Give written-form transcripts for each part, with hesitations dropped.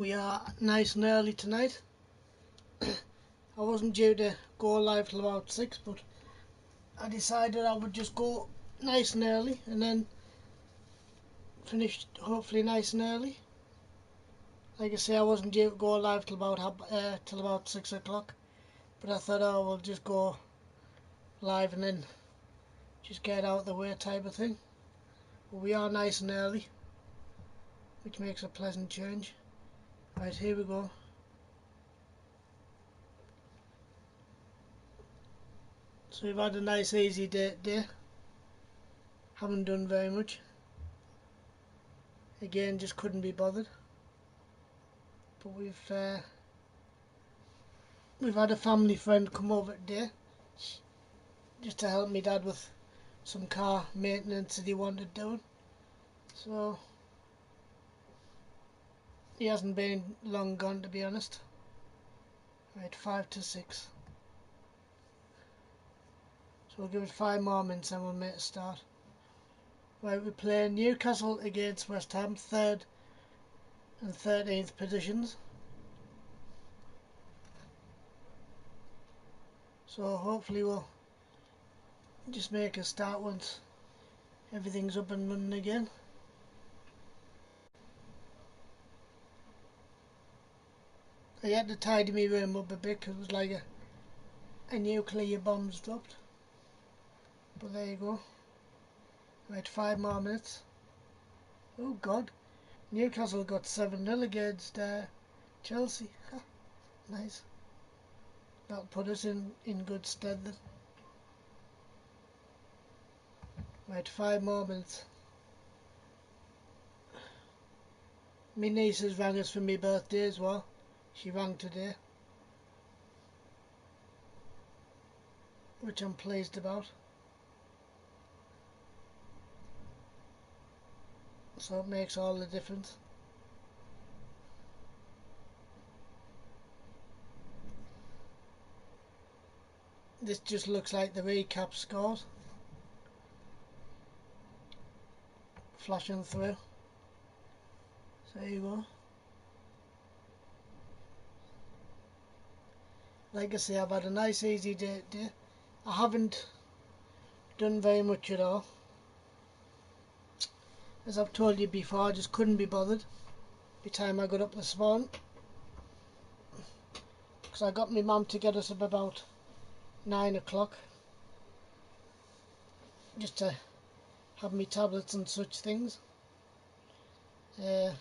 We are nice and early tonight. I wasn't due to go live till about 6, but I decided I would just go nice and early and then finish hopefully nice and early. Like I say, I wasn't due to go live till about 6 o'clock, but I thought, oh, we'll just go live and then just get out of the way type of thing. But we are nice and early, which makes a pleasant change. Right, here we go. So we've had a nice easy day today. Haven't done very much. Again, just couldn't be bothered. But we've had a family friend come over today just to help me dad with some car maintenance that he wanted doing. So he hasn't been long gone, to be honest. Right, 5 to 6. So we'll give it 5 more minutes and we'll make a start. Right, we're playing Newcastle against West Ham, 3rd and 13th positions. So hopefully we'll just make a start once everything's up and running again. I had to tidy my room up a bit because it was like a nuclear bomb's dropped. But there you go. Right, 5 more minutes. Oh God, Newcastle got 7-0 against Chelsea. Nice. That'll put us in good stead then. Right, 5 more minutes. My niece has rang us for my birthday as well. She rang today, which I'm pleased about. So it makes all the difference. This just looks like the recap scores. Flashing through. So there you go. Like I say, I've had a nice easy day today. I haven't done very much at all. As I've told you before, I just couldn't be bothered by the time I got up this morning. Because I got my mum to get us up about 9 o'clock. Just to have me tablets and such things. Uh,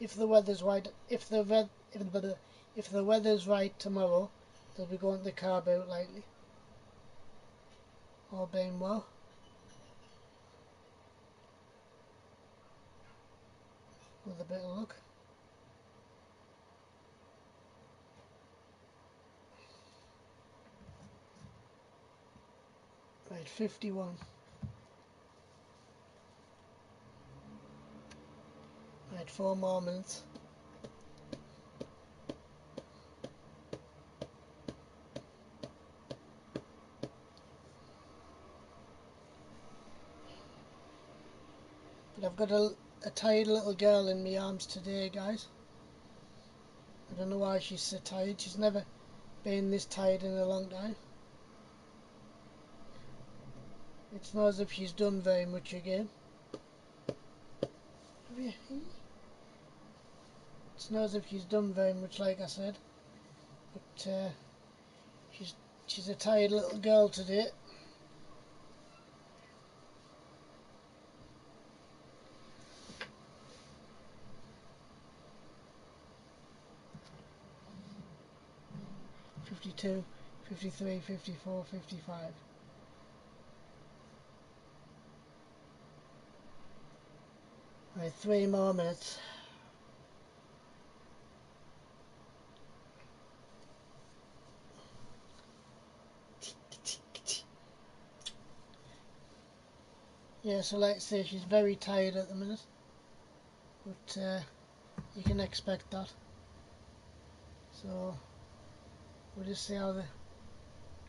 if the weather's right, if the weather's right tomorrow, they'll be going to the car boat lightly. All being well. With a bit of luck. Right, 51. Right, 4 more minutes. But I've got a tired little girl in my arms today, guys. I don't know why she's so tired. She's never been this tired in a long time. It's not as if she's done very much again. It's not as if she's done very much, like I said. But she's she's a tired little girl today. "52, 53, 54, 55. Right, 3 more minutes. Yeah, so like I say, she's very tired at the minute. But you can expect that. So we'll just see how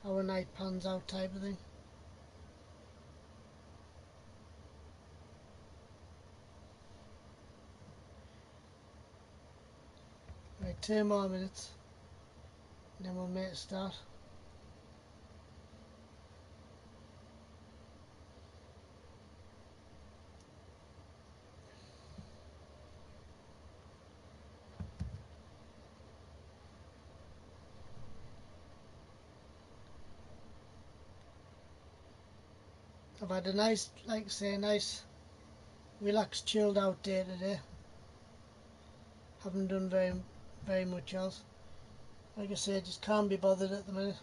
our night pans out type of thing. 2 more minutes and then we'll make a start. I've had a nice, like I say, nice relaxed chilled out day today. Haven't done very much else. Like I say, just can't be bothered at the minute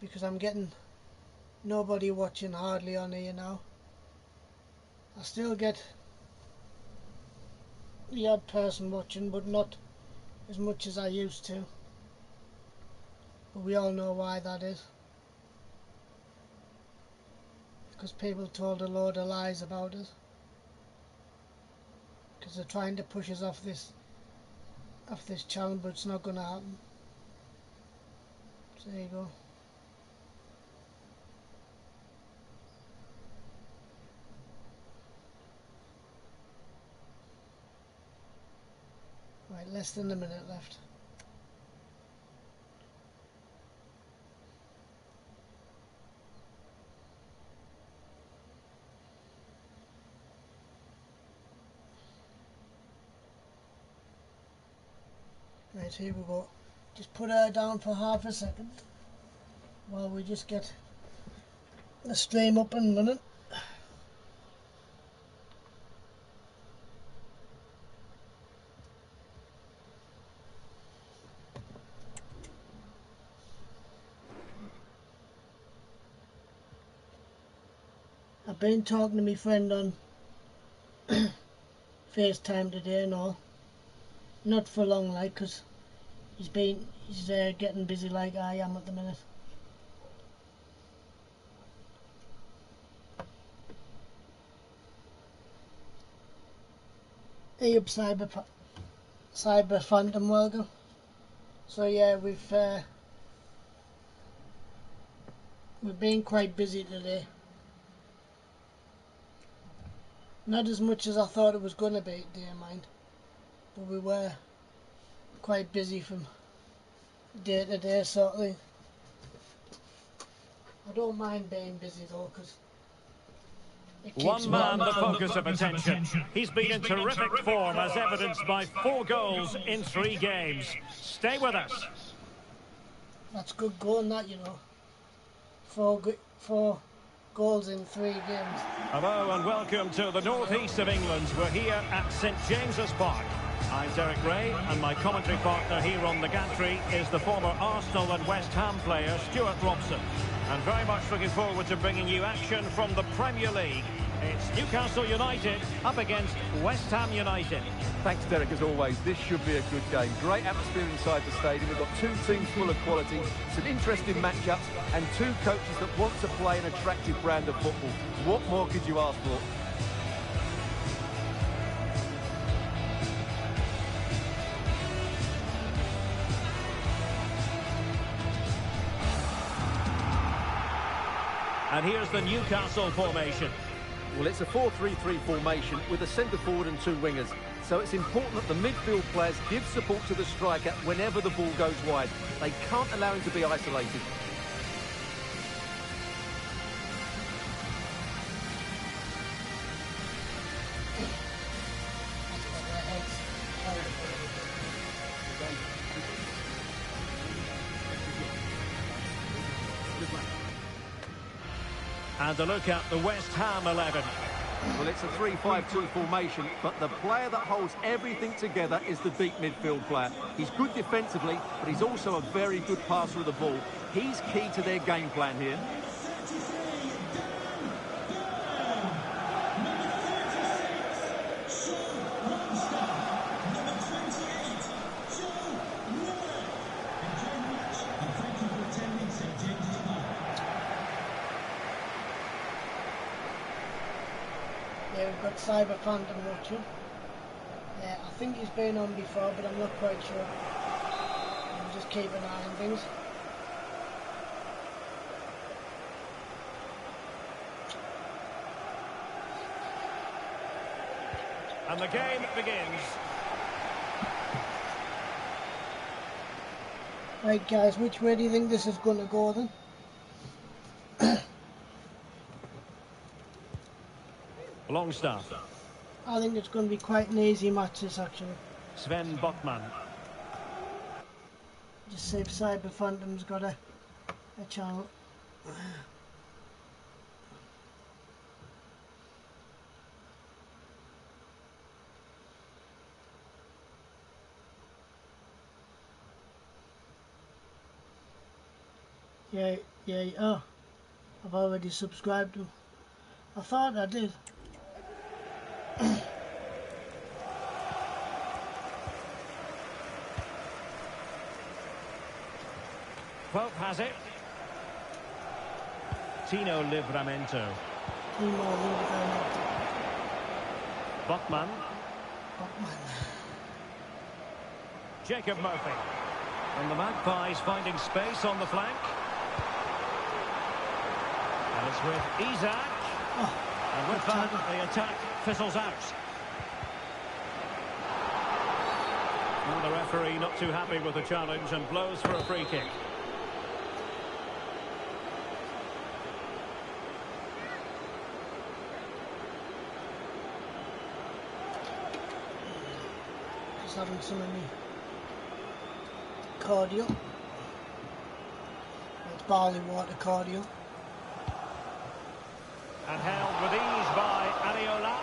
because I'm getting nobody watching hardly on here now. I still get the odd person watching, but not as much as I used to. But we all know why that is. Because people told a load of lies about us. Because they're trying to push us off this channel, but it's not going to happen. So there you go. Right, less than a minute left. Right, here we go. Just put her down for half a second while we just get the stream up and running. I've been talking to my friend on FaceTime today and all. Not for long, like, because he's getting busy like I am at the minute. Hey up, Cyber Phantom, welcome. So yeah, we've been quite busy today. Not as much as I thought it was going to be today, mind. But we were quite busy from day to day, sort of thing. I don't mind being busy though, because it keeps one man the focus of attention. He's been in terrific form, as evidenced by 4 goals in 3 games. Stay with us. That's good going, that, you know. 4 goals in 3 games. Hello and welcome to the northeast of England. We're here at St James's Park. I'm Derek Ray, and my commentary partner here on the gantry is the former Arsenal and West Ham player Stuart Robson. And very much looking forward to bringing you action from the Premier League. It's Newcastle United up against West Ham United. Thanks, Derek, as always. This should be a good game. Great atmosphere inside the stadium. We've got 2 teams full of quality, some interesting matchups, and 2 coaches that want to play an attractive brand of football. What more could you ask for? And here's the Newcastle formation. Well, it's a 4-3-3 formation with a centre forward and 2 wingers. So it's important that the midfield players give support to the striker whenever the ball goes wide. They can't allow him to be isolated. And a look at the West Ham 11. Well, it's a 3-5-2 formation, but the player that holds everything together is the deep midfield player. He's good defensively, but he's also a very good passer of the ball. He's key to their game plan here. Yeah, we've got Cyber Phantom watching. Yeah, I think he's been on before, but I'm not quite sure. I'll just keep an eye on things. And the game begins. Right guys, which way do you think this is going to go then? Longstaff. I think it's going to be quite an easy match this actually. Sven Botman. Just see if Cyber Phantom's got a channel. Yeah, oh, I've already subscribed to him. I thought I did. Pope has it. Tino Livramento. Botman. Jacob Murphy. And the Magpies finding space on the flank. And it's with Isak. And with that, the attack fizzles out. And the referee not too happy with the challenge and blows for a free kick. Just having some of me cardio. It's barley water cardio. And held with ease by Areola.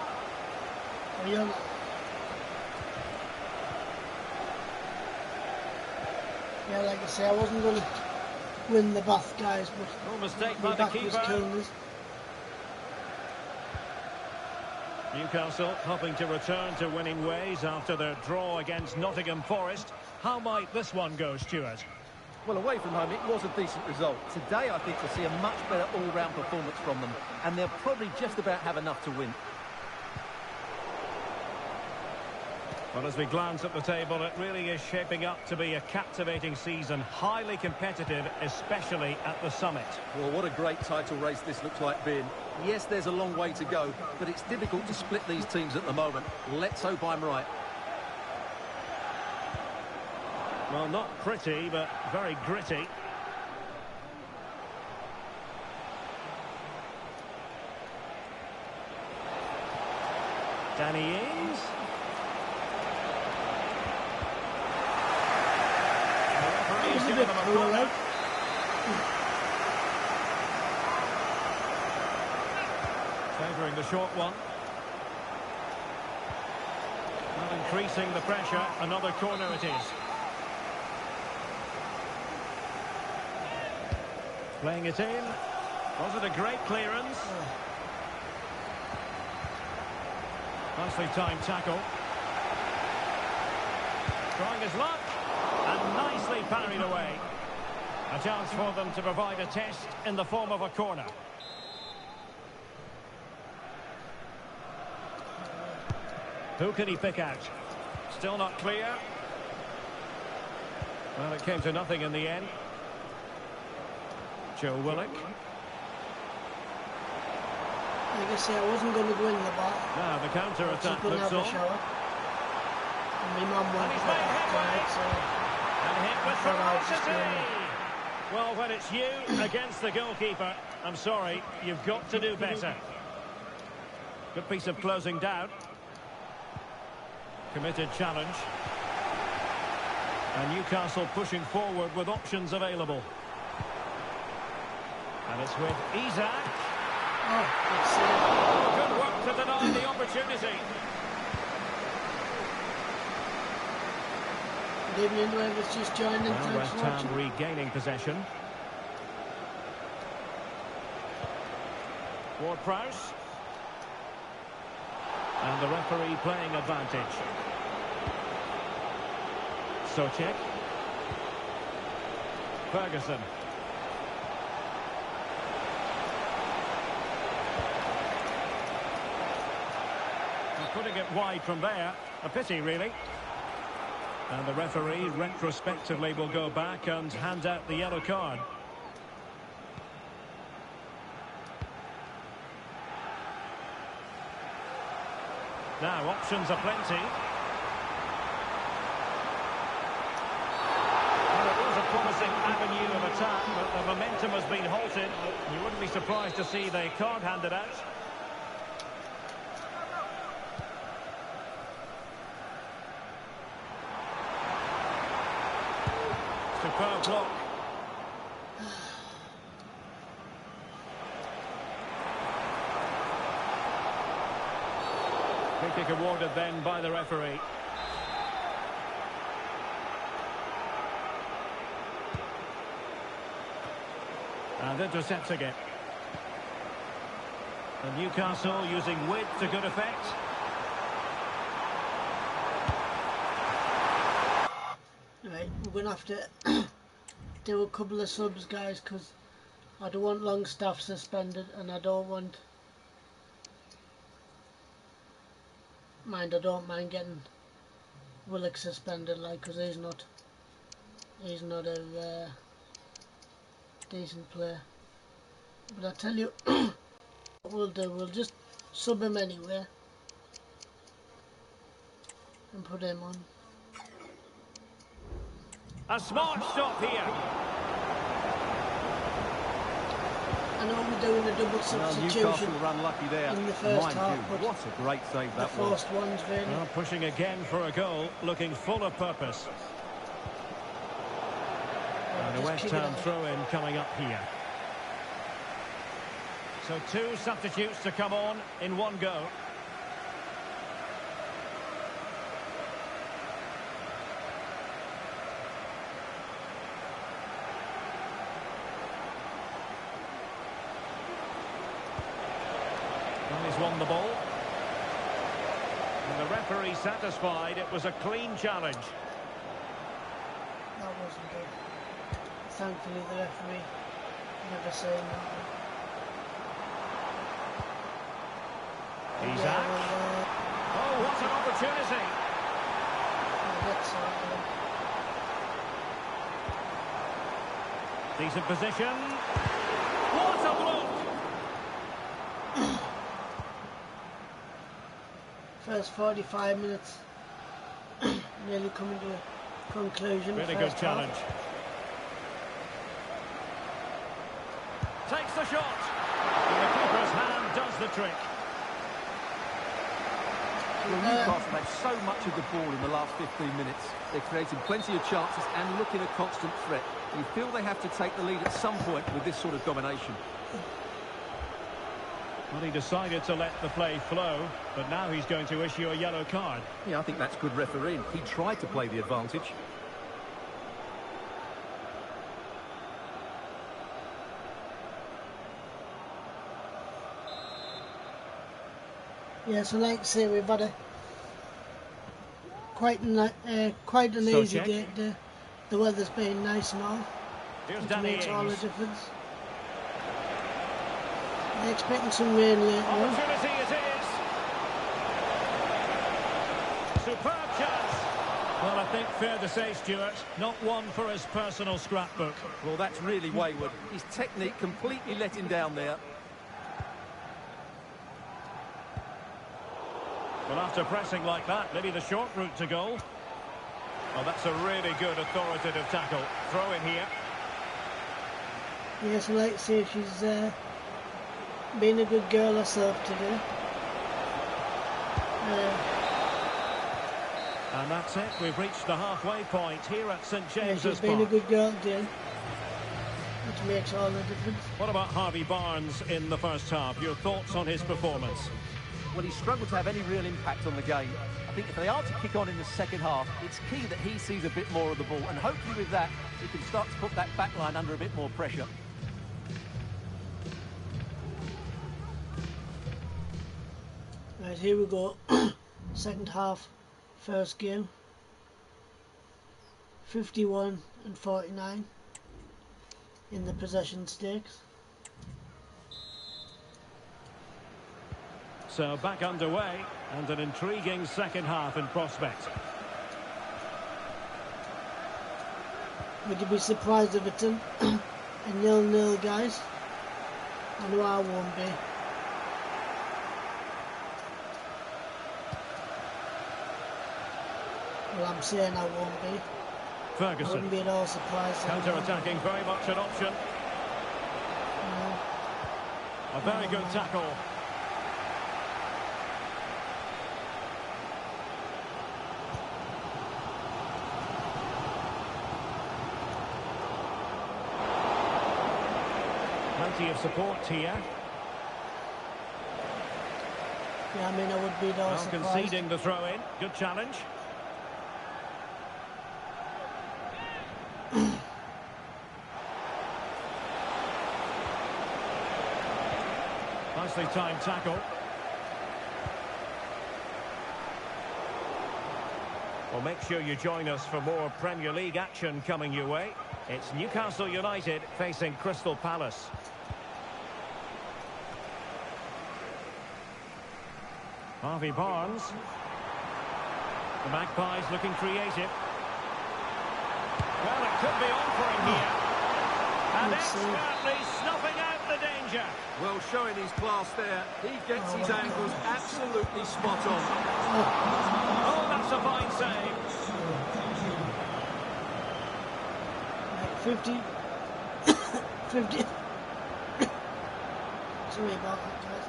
Yeah, like I say, I wasn't going to win the bath, guys, but No mistake my by the back was keeper. killing us. Newcastle hoping to return to winning ways after their draw against Nottingham Forest. How might this one go, Stuart? Well, away from home, it was a decent result. Today, I think we'll see a much better all-round performance from them, and they'll probably just about have enough to win. Well, as we glance at the table, it really is shaping up to be a captivating season, highly competitive, especially at the summit. Well, what a great title race this looks like being. Yes, there's a long way to go, but it's difficult to split these teams at the moment. Let's hope I'm right. Well, not pretty, but very gritty. Danny Ings. The referee's given them a corner. Favouring the short one. Not increasing the pressure. Another corner it is. Playing it in. Was it a great clearance? Nicely timed tackle. Trying his luck. And nicely parried away. A chance for them to provide a test in the form of a corner. Who can he pick out? Still not clear. Well, it came to nothing in the end. Joe Willock. Like I say, I wasn't going to go in the back. Now the counter-attack Going to looks have a on. shower. And my mum went to the back tonight, so And hit with I thought I'd just ferocity. Well, when it's you against the goalkeeper, I'm sorry, you've got to do better. Good piece of closing down. Committed challenge. And Newcastle pushing forward with options available. And it's with Isak. Good work to deny the opportunity. Good evening to whoever's just joined in. Well, Thanks West for watching. Ham regaining possession. Ward-Prowse. And the referee playing advantage. Souček. Ferguson. And putting it wide from there. A pity, really. And the referee retrospectively will go back and hand out the yellow card. Now, options are plenty. Well, it was a promising momentum has been halted. You wouldn't be surprised to see the card handed out. Superb block. Free kick awarded then by the referee. And intercepting it. And Newcastle using width to good effect. Right, we're going to have to do a couple of subs, guys, because I don't want Longstaff suspended, and I don't mind getting Willock suspended, like, because he's not a decent player. But I tell you what we'll do, we'll just sub him anyway and put him on. A smart stop here. I know we're doing a double substitution. Newcastle were unlucky there. In the first Mind half, you, but what a great save that the was. first one's really. Well, pushing again for a goal, looking full of purpose. And a West Ham throw-in coming up here. So two substitutes to come on in one go. Well, he's won the ball. And the referee satisfied it was a clean challenge. That wasn't good. Thankfully the referee never saying that. He's Yeah, out. well, Oh, what an opportunity. that's Decent position. What a block. first 45 minutes nearly coming to a conclusion. Really good First half. challenge. Takes the shot. And the keeper's hand does the trick. Well, Newcastle had so much of the ball in the last 15 minutes. They're creating plenty of chances and looking a constant threat. You feel they have to take the lead at some point with this sort of domination. Well, he decided to let the play flow, but now he's going to issue a yellow card. Yeah, I think that's good refereeing. He tried to play the advantage. Yeah, so like I say, we've had a quite an So easy check. day today. The weather's been nice and all, Here's which Danny makes all the Ings. difference. They're expecting some rain later on. Opportunity it is. Superb chance. Well, I think fair to say, Stuart, not one for his personal scrapbook. Well, that's really wayward. His technique completely let him down there. Well, after pressing like that, maybe the short route to goal. Oh, that's a really good authoritative tackle. Throw in here. Yeah, so like I say, she's been a good girl herself today. And that's it. We've reached the halfway point here at St Yeah, James's she's been a Park. good girl today, which makes all the difference. What about Harvey Barnes in the first half? Your thoughts on his performance? Well, he struggled to have any real impact on the game. I think if they are to kick on in the second half, it's key that he sees a bit more of the ball, and hopefully with that, he can start to put that back line under a bit more pressure. Right, here we go. Second half, first game. 51 and 49 in the possession stakes. So back underway, and an intriguing second half in prospect. Would you be surprised if it's a 0-0, guys? I know I won't be. Well, I'm saying I won't be. I Ferguson, wouldn't be at all surprised. counter-attacking, very much an option. A very good tackle. Plenty of support here. Yeah, I mean, I would be no Well, surprised. conceding the throw-in. Good challenge. Nicely timed tackle. Well, make sure you join us for more Premier League action coming your way. It's Newcastle United facing Crystal Palace. Harvey Barnes. The Magpies looking creative. Well, it could be on for him here. And expertly snuffing out the danger. Well, showing his class there. He gets his angles absolutely spot on. Oh, that's a fine save. 50. Sorry about that, guys.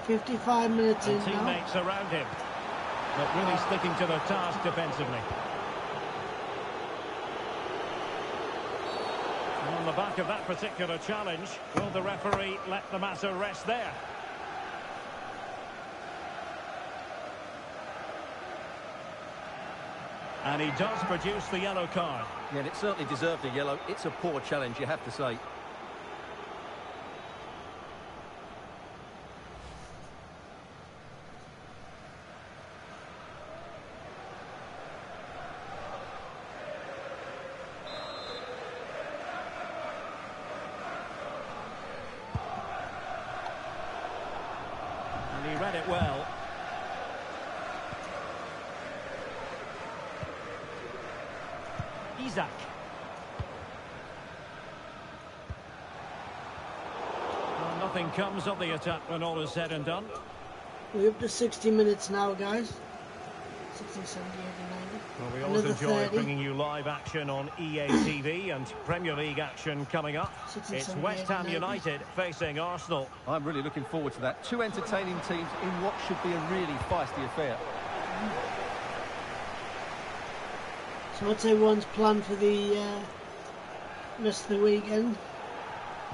55 minutes And in now. teammates around him. But really sticking to the task defensively. And on the back of that particular challenge, will the referee let the matter rest there? And he does produce the yellow card. Yeah, and it certainly deserved a yellow. It's a poor challenge, you have to say. And he read it well. Isak. Well, nothing comes of the attack when all is said and done. We're up to 60 minutes now, guys. 60, 70, 80, 90. Well, we always Another enjoy 30. bringing you live action on EA TV and Premier League action coming up. 60, It's 70, West Ham 80, 90. United facing Arsenal. I'm really looking forward to that. Two entertaining teams in what should be a really feisty affair. So what's everyone's plan for the rest of the weekend?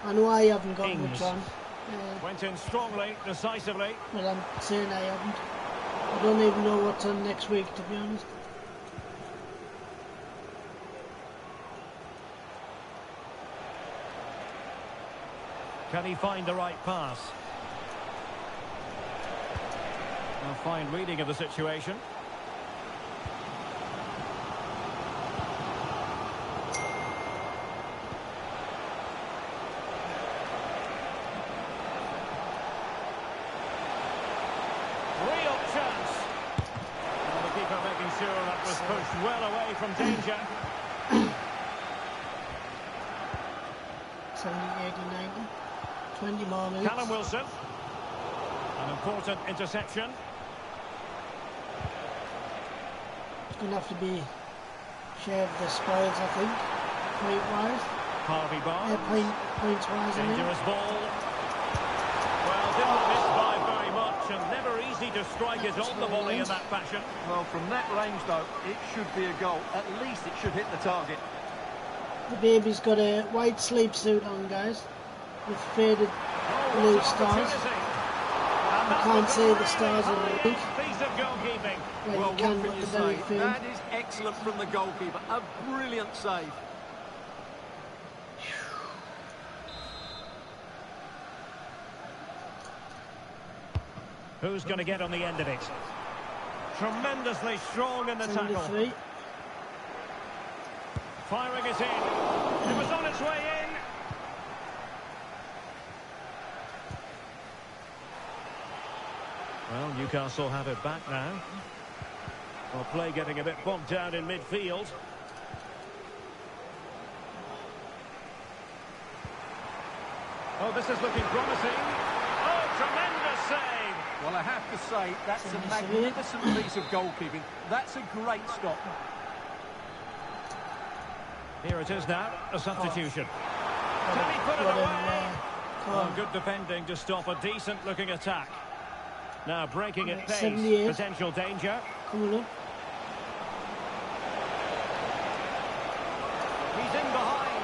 I know I haven't got Ings. much on. Went in strongly, decisively. Well, I'm saying I haven't. I don't even know what's on next week, to be honest. Can he find the right pass? A fine reading of the situation. Real chance. And the keeper making sure that was pushed well away from danger. 70, 80, 90. 20 more minutes. Callum Wilson. An important interception. It's going to have to be share of the spoils, I think, point-wise. Harvey Barnes. Points-wise, I mean. Dangerous ball. Well, didn't miss by very much and never easy to strike it on the volley in that fashion. Well, from that range, though, it should be a goal. At least it should hit the target. The baby's got a white sleep suit on, guys, with faded blue What an stars. opportunity. I can't see the stars in the league. Piece of goalkeeping. Well, Well, you can what with can the you very say? thin. That is excellent from the goalkeeper. A brilliant save. Who's going to get on the end of it? Tremendously strong in the tackle. 73. Firing it in. It was on its way in. Well, Newcastle have it back now. Well, play getting a bit bogged down in midfield. Oh, this is looking promising. Oh, tremendous save. Well, I have to say, that's a magnificent piece of goalkeeping. That's a great stop. Here it is now, a substitution. Got Can he put it him, away? Oh, good defending to stop a decent-looking attack. Now breaking at pace, 78. potential danger. Coming up. He's in behind.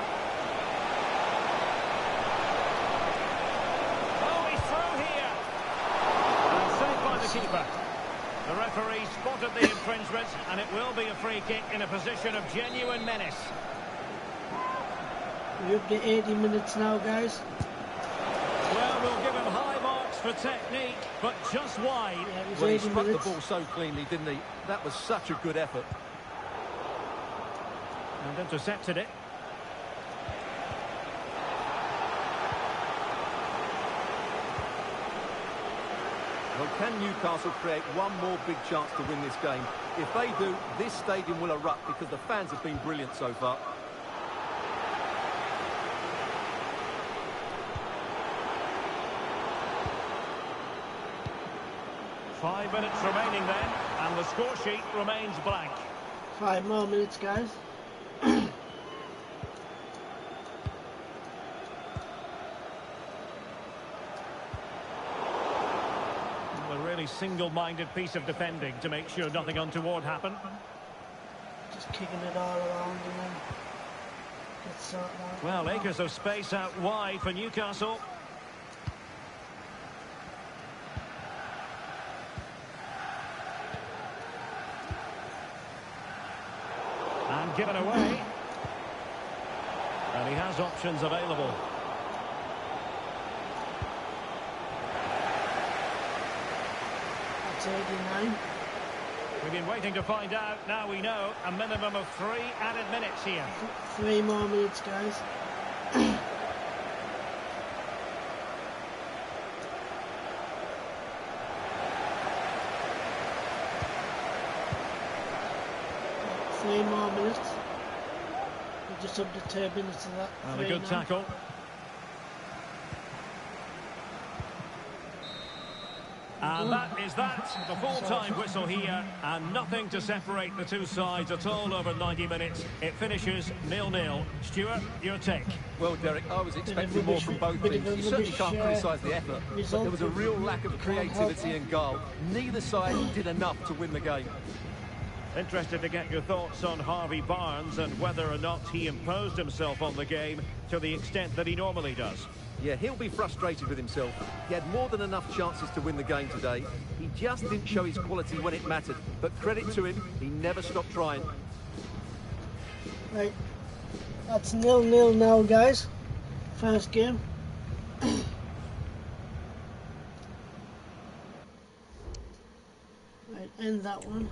Oh, he's through here. And saved by the keeper. The referee spotted the infringement, and it will be a free kick in a position of genuine menace. We're up to 80 minutes now, guys. Well, we'll give him high marks for technique, but just wide. Yeah, it was Well, he 80 struck the minutes. ball so cleanly, didn't he? That was such a good effort. And intercepted it. Well, can Newcastle create one more big chance to win this game? If they do, this stadium will erupt because the fans have been brilliant so far. Five minutes remaining then, and the score sheet remains blank. 5 more minutes, guys. A really single-minded piece of defending to make sure nothing untoward happened. Just kicking it all around and then get sorted out. Well, acres of space out wide for Newcastle. And given away. And he has options available. That's 89. We've been waiting to find out. Now we know. A minimum of 3 added minutes here. 3 more minutes, guys. Three more minutes. We're just up to 2 minutes of that. And a Three good now. tackle. And that is that. The full-time whistle here. And nothing to separate the two sides at all over 90 minutes. It finishes 0-0. Stuart, your take. Well, Derek, I was expecting more from both teams. You certainly can't criticise the effort, but there was a real lack of creativity and goal. Neither side did enough to win the game. Interested to get your thoughts on Harvey Barnes and whether or not he imposed himself on the game to the extent that he normally does. Yeah, he'll be frustrated with himself. He had more than enough chances to win the game today. He just didn't show his quality when it mattered. But credit to him, he never stopped trying. Right. That's 0-0 now, guys. First game. Right, end that one.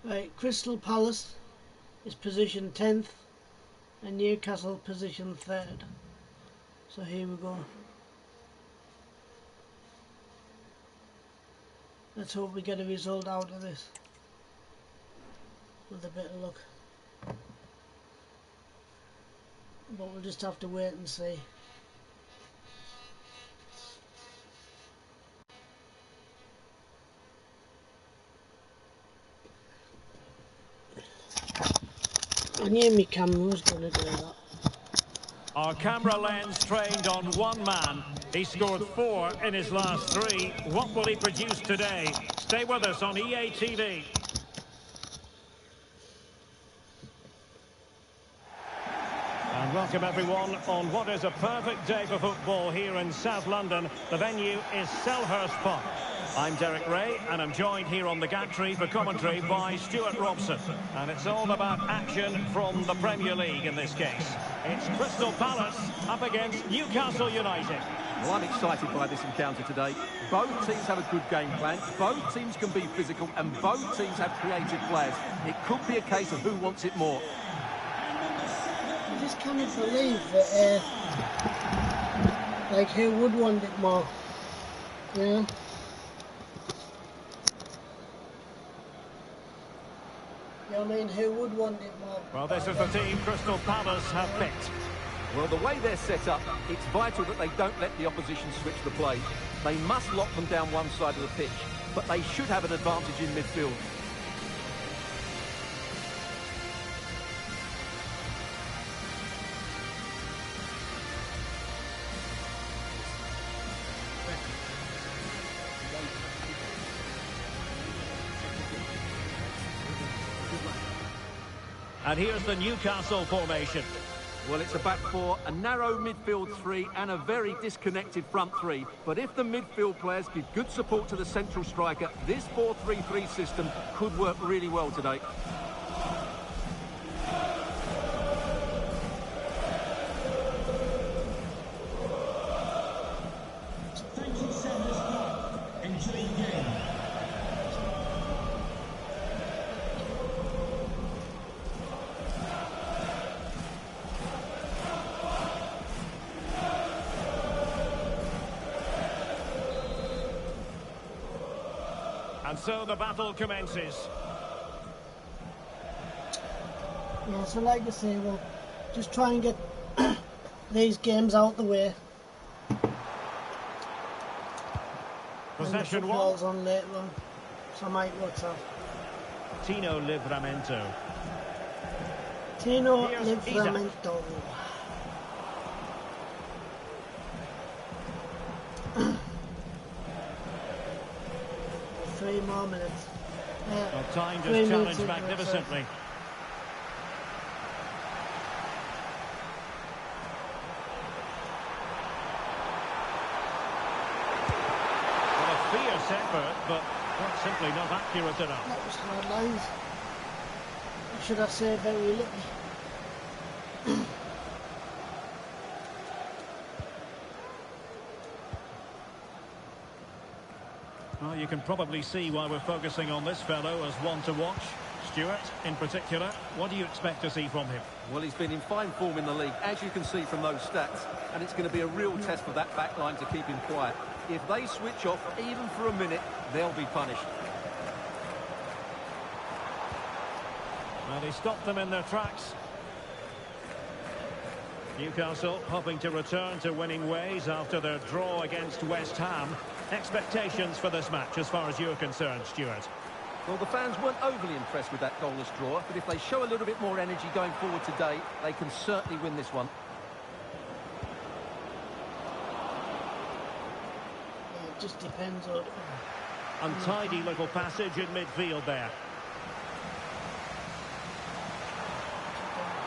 Right, Crystal Palace is position 10th and Newcastle position 3rd. So here we go. Let's hope we get a result out of this with a bit of luck. But we'll just have to wait and see. I knew my camera was going to do that. Our camera lens trained on one man. He scored 4 in his last 3. What will he produce today? Stay with us on EA TV. And welcome everyone on what is a perfect day for football here in South London. The venue is Selhurst Park. I'm Derek Ray, and I'm joined here on the gantry for commentary by Stuart Robson. And it's all about action from the Premier League in this case. It's Crystal Palace up against Newcastle United. Well, I'm excited by this encounter today. Both teams have a good game plan, both teams can be physical, and both teams have creative players. It could be a case of who wants it more. I just cannot believe that, like, who would want it more? You know? You know what I mean? Who would want it more? Well, this is the team Crystal Palace have picked. Well, the way they're set up, it's vital that they don't let the opposition switch the play. They must lock them down one side of the pitch, but they should have an advantage in midfield. And here's the Newcastle formation. Well, it's a back four, a narrow midfield three and a very disconnected front three. But if the midfield players give good support to the central striker, this 4-3-3 system could work really well today. Thank you, Sanders Park. Enjoy your game. And so the battle commences. Yeah, so like I say, we'll just try and get these games out the way. Possession and wall. football's on later on, so I might watch that. Tino Livramento. Tino Here's Livramento. 3 more minutes. Well, time 3 just minutes challenged into it, magnificently. Well, a fierce effort, but quite simply not accurate enough. That was hard lines. Or should I say very little? Well, you can probably see why we're focusing on this fellow as one to watch. Stuart, in particular, what do you expect to see from him? Well, he's been in fine form in the league, as you can see from those stats, and it's going to be a real test for that back line to keep him quiet. If they switch off, even for a minute, they'll be punished. Well, he stopped them in their tracks. Newcastle hoping to return to winning ways after their draw against West Ham. Expectations for this match as far as you're concerned, Stuart? Well, the fans weren't overly impressed with that goalless draw, but if they show a little bit more energy going forward today, they can certainly win this one. Yeah, it just depends on... Untidy little passage in midfield there.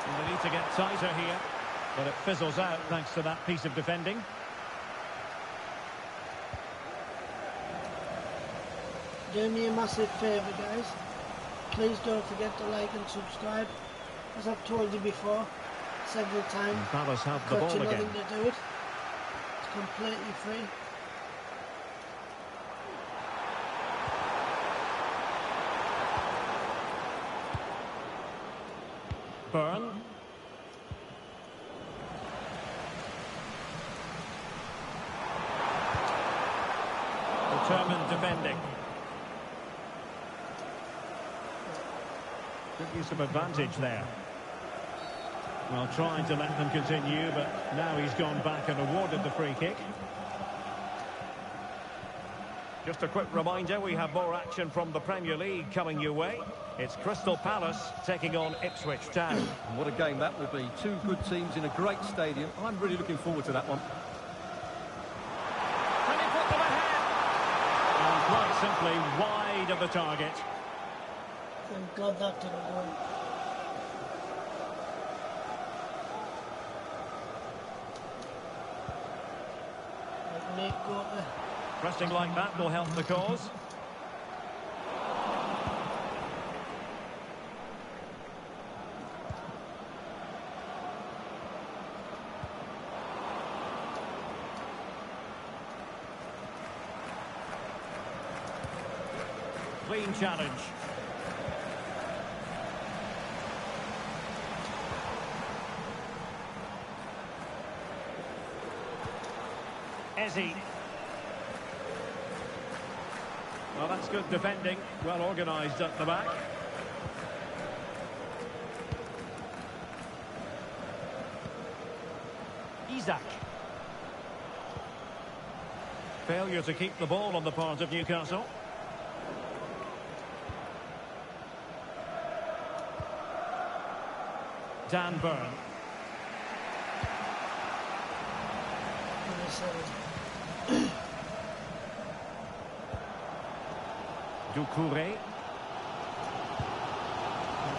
And they need to get tighter here, but it fizzles out thanks to that piece of defending. Do me a massive favour, guys. Please don't forget to like and subscribe. As I've told you before, several times. And Palace have the Cost you ball again. nothing to do it. It's completely free. Byrne. Determined defending. Good use of advantage there. Well, trying to let them continue, but now he's gone back and awarded the free kick. Just a quick reminder, we have more action from the Premier League coming your way. It's Crystal Palace taking on Ipswich Town. And what a game that will be. Two good teams in a great stadium. I'm really looking forward to that one. And he put them ahead! And quite simply wide of the target. Thank God that didn't go. Let Nick go there. Pressing like that will help the cause. Clean challenge. Eze. Well, that's good defending. Well organised at the back. Isak. Failure to keep the ball on the part of Newcastle. Dan Burn. Doucouré.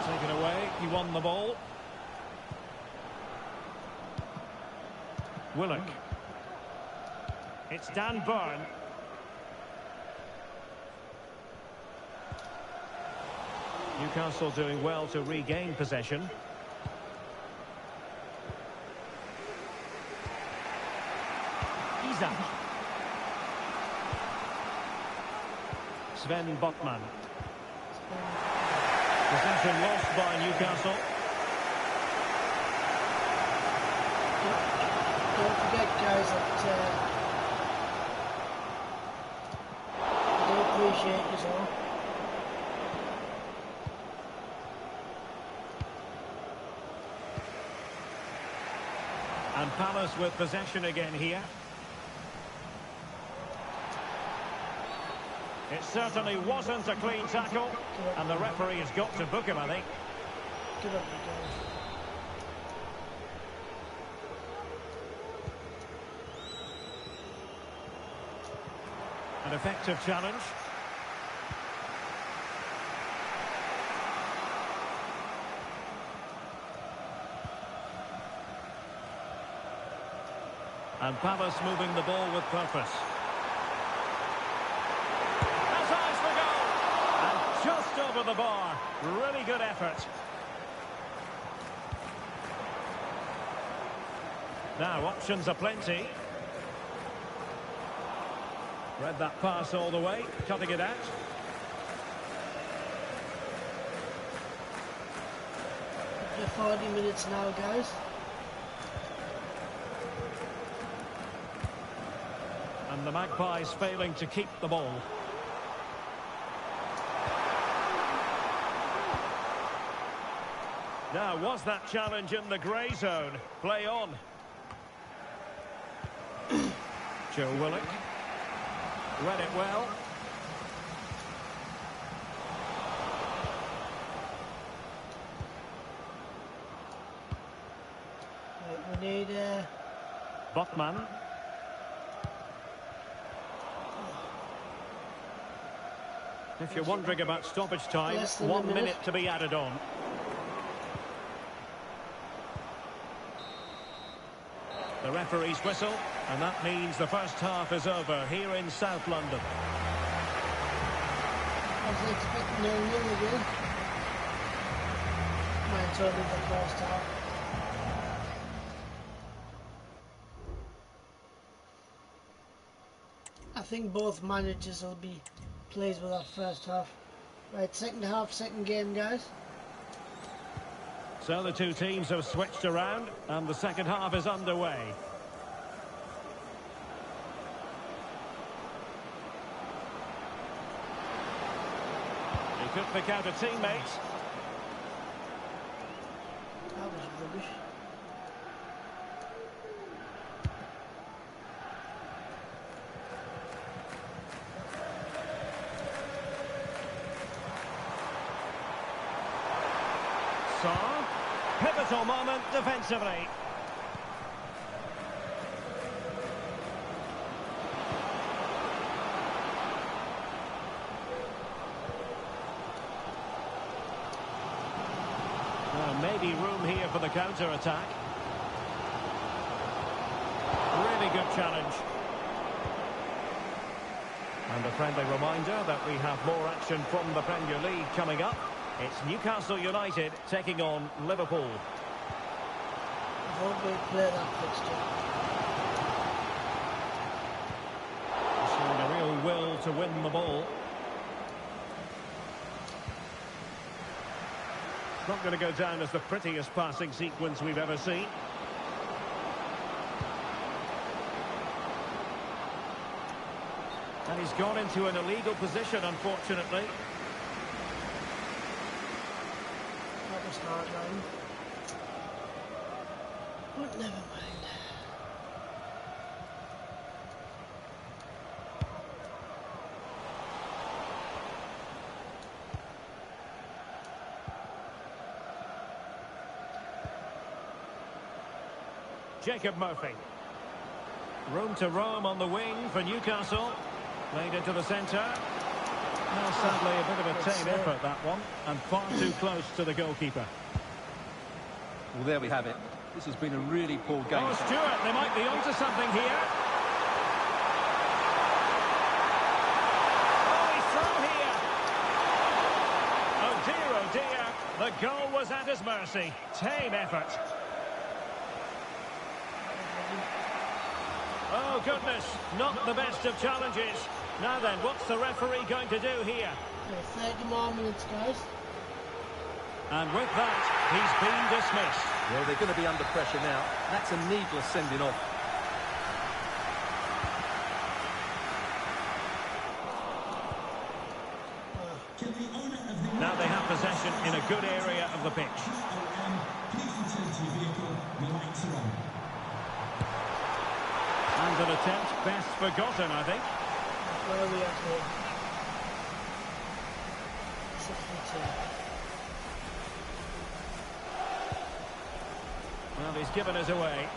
Taken away, he won the ball. Willock. It's Dan Burn. Newcastle doing well to regain possession. Isak. Sven Botman. Possession lost by Newcastle. Don't forget, guys, that I do appreciate this all. And Palace with possession again here. It certainly wasn't a clean tackle, and the referee has got to book him, I think. Give up, you guys. An effective challenge. And Palace moving the ball with purpose. As high as the goal! And just over the bar. Really good effort. Now, options are plenty. Read that pass all the way, cutting it out. After 40 minutes now, guys. And the Magpies failing to keep the ball. Now, was that challenge in the grey zone? Play on. Joe Willock. Read it well. Right, we need Botman. If you're wondering about stoppage time, Less than 1 a minute. minute to be added on. The referee's whistle, and that means the first half is over here in South London. I was expecting 0-0 again. Mine's only the first half. I think both managers will be pleased with that first half. Right, second half, second game, guys. So the two teams have switched around, and the second half is underway. He could pick out a teammate. That was rubbish. Saar. Pivotal moment defensively. Well, maybe room here for the counter-attack. Really good challenge. And a friendly reminder that we have more action from the Premier League coming up. It's Newcastle United taking on Liverpool. I hope we play that fixture. Showing a real will to win the ball. Not going to go down as the prettiest passing sequence we've ever seen. And he's gone into an illegal position, unfortunately. That was hard line. But never mind. Jacob Murphy. Room to roam on the wing for Newcastle. Played into the centre. Well, sadly, a bit of a tame effort, that one. And far too close to the goalkeeper. Well, there we have it. This has been a really poor game. Oh, Stewart, they might be onto something here. Oh, he's through here. Oh dear, the goal was at his mercy. Tame effort. Oh, goodness, not the best of challenges. Now then, what's the referee going to do here? 30 more minutes, guys. And with that, he's been dismissed. Well, they're going to be under pressure now. That's a needless sending off. Now they have possession in a good area of the pitch. Please return to your vehicle. The lights are on. And an attempt best forgotten, I think. Where are we at here? 62. Well, he's given us away.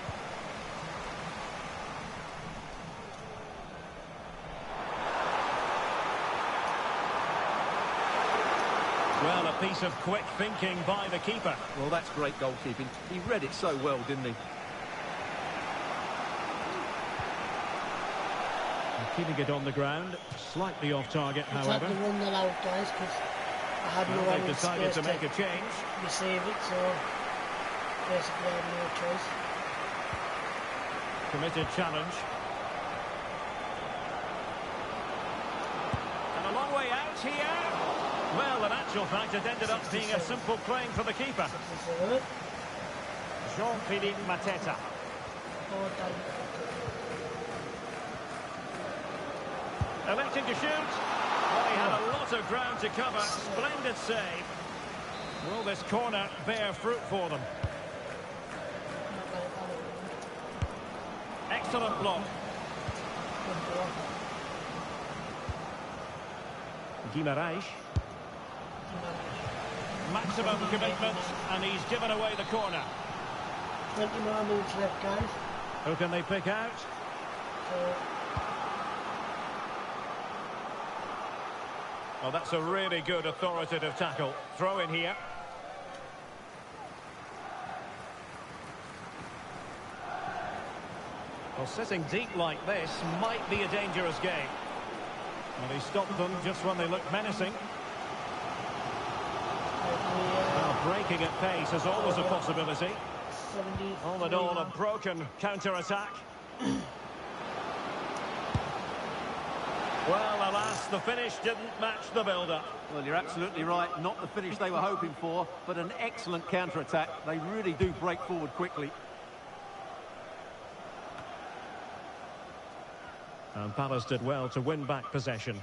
Well, a piece of quick thinking by the keeper. Well, that's great goalkeeping. He read it so well, didn't he? Keeping it on the ground, slightly off target, It's however. had to run that out, guys, because I had no Well, one they've in decided space to make a change. receive it, so basically I had no choice. Committed challenge. And a long way out here. Well, in actual fact, it ended up being a simple claim for the keeper. 67. Jean-Philippe Mateta. Oh, damn. Electing to shoot. Well, he had a lot of ground to cover. Splendid save. Will this corner bear fruit for them? Excellent block. Guimarães. Maximum commitment, and he's given away the corner. 20 more minutes left, guys. Who can they pick out? So, Oh, that's a really good authoritative tackle. Throw in here. Well, sitting deep like this might be a dangerous game. And he stopped them just when they looked menacing. Well, breaking at pace is always a possibility. 70. All in all, a broken counter-attack. Well, alas, the finish didn't match the build-up. Well, you're absolutely right. Not the finish they were hoping for, but an excellent counter-attack. They really do break forward quickly. And Palace did well to win back possession.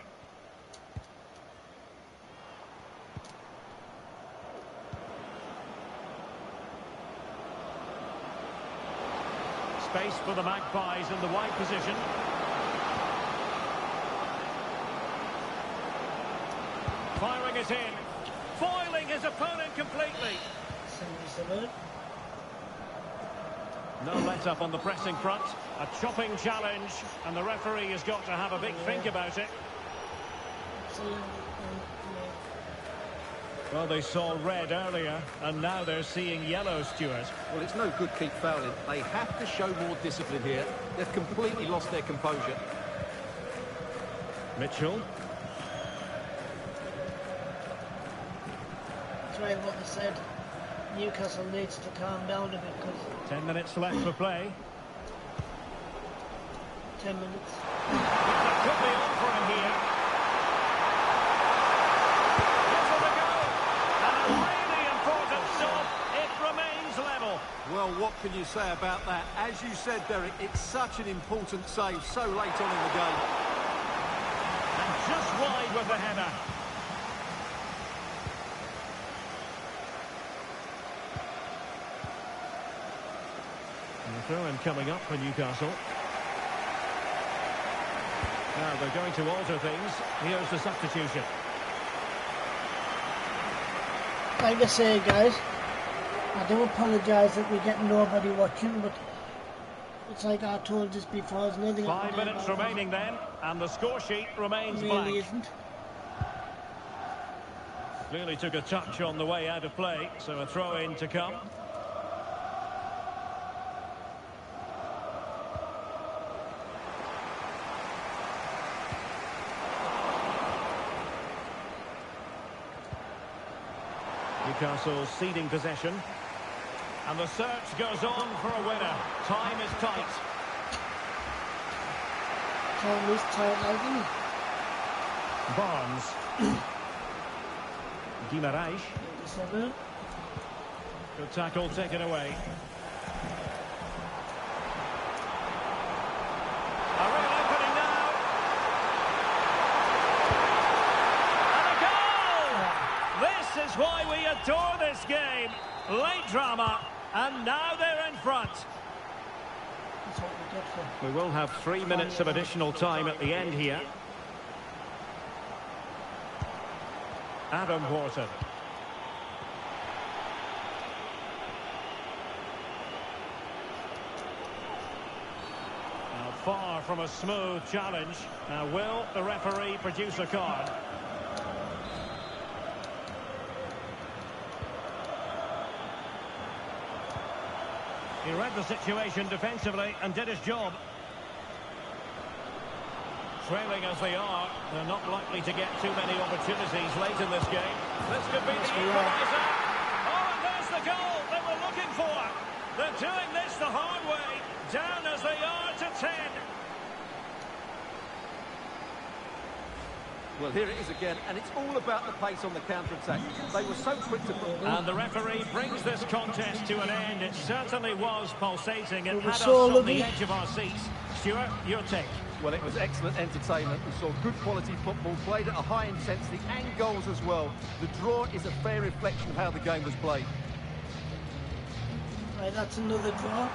Space for the Magpies in the wide position. Firing it in. Foiling his opponent completely. 77. No let-up on the pressing front. A chopping challenge. And the referee has got to have a big think about it. Well, they saw red earlier, and now they're seeing yellow, Stuart. Well, it's no good keep fouling. They have to show more discipline here. They've completely lost their composure. Mitchell. That's right, what they said. Newcastle needs to calm down a bit because 10 minutes left for play. 10 minutes. That could be on for him here. Give it a go. And a really important stop. It remains level. Well, what can you say about that? As you said, Derek, it's such an important save so late on in the game. And just wide with the header. And the throw-in coming up for Newcastle. Now they're going to alter things. Here's the substitution. Like I say, guys, I do apologise that we get nobody watching, but It's like I told this before, there's nothing 5 minutes remaining then, and the score sheet remains really blank. isn't. Clearly took a touch on the way out of play, so a throw-in to come. Newcastle ceding possession. And the search goes on for a winner. Time is tight. Time is tight, like it. Barnes. Guimaraes. 87. Good tackle taken away. A real opening now. And a goal! This is why we adore this game. Late drama, and now they're in front. That's what we get for. We will have 3 minutes of additional time at the end here. Adam Wharton. Now far from a smooth challenge. Now will the referee produce a card? He read the situation defensively and did his job. Trailing as they are, they're not likely to get too many opportunities late in this game. This could be the equaliser. Oh, and there's the goal they were looking for. They're doing this the hard way, down as they are to 10. Well, here it is again, and it's all about the pace on the counter-attack. They were so quick to put... And the referee brings this contest to an end. It certainly was pulsating. It had us so on the edge of our seats. Stuart, your take. Well, it was excellent entertainment. We saw good quality football, played at a high intensity, and goals as well. The draw is a fair reflection of how the game was played. Right, that's another draw.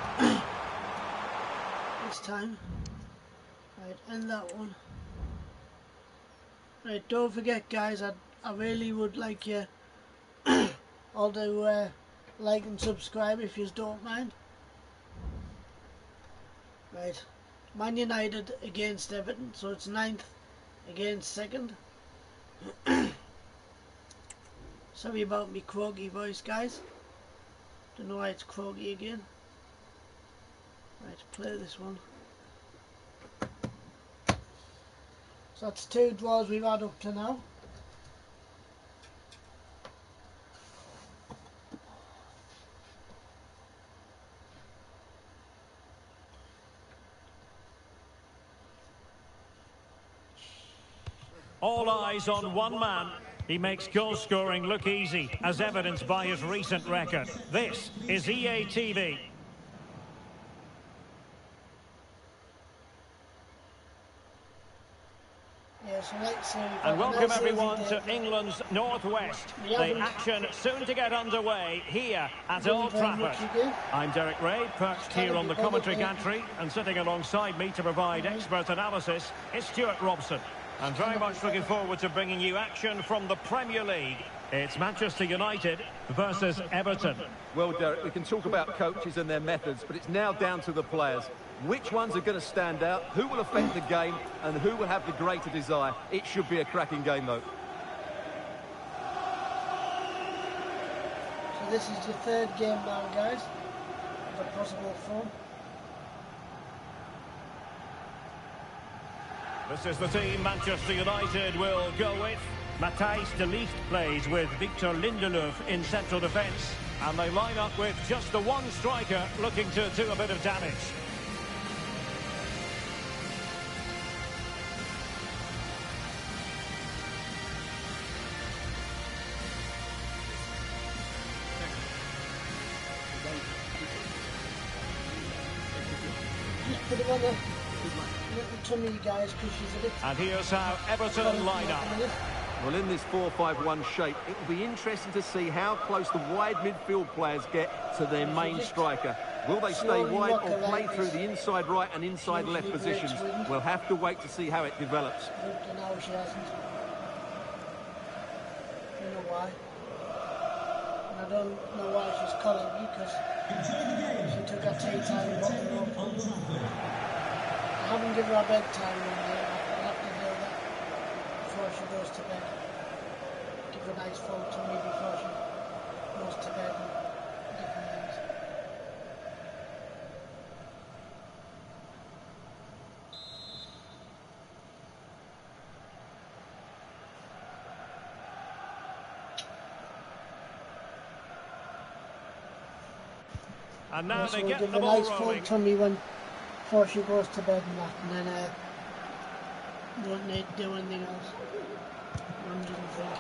This time. Right, end that one. Right, don't forget, guys, I really would like you all to like and subscribe if you don't mind. Right, Man United against Everton, so it's 9th against 2nd. Sorry about me croaky voice, guys. Don't know why it's croaky again. Right, play this one. So that's 2 draws we've had up to now. All eyes on one man. He makes goal scoring look easy, as evidenced by his recent record. This is EA TV. And welcome everyone to England's Northwest. The action soon to get underway here at Old Trafford. I'm Derek Ray, perched here on the commentary gantry, and sitting alongside me to provide expert analysis is Stuart Robson. I'm very much looking forward to bringing you action from the Premier League. It's Manchester United versus Everton. Well, Derek, we can talk about coaches and their methods, but it's now down to the players. Which ones are going to stand out, who will affect the game, and who will have the greater desire? It should be a cracking game, though. So this is the 3rd game now, guys, of a possible 4. This is the team Manchester United will go with. Matthijs de Ligt plays with Victor Lindelöf in central defence. And they line up with just the one striker looking to do a bit of damage. Put it on the tummy, guys, because she's a bit... And here's how Everton line up. Well, in this 4-5-1 shape, it will be interesting to see how close the wide midfield players get to their main striker. Will they stay wide or play through the inside right and inside left positions? We'll have to wait to see how it develops. Now she hasn't. I don't know why. And I don't know why she's calling me, because she took her tea time and walked Trafford. I haven't given her bedtime one yet. I'll have to do that before she goes to bed. Give her a nice full tummy before she goes to bed and different things. And now So they we'll get give the her a ball nice full rolling. tummy before she goes to bed and that, and then don't need to do anything else. One doesn't think.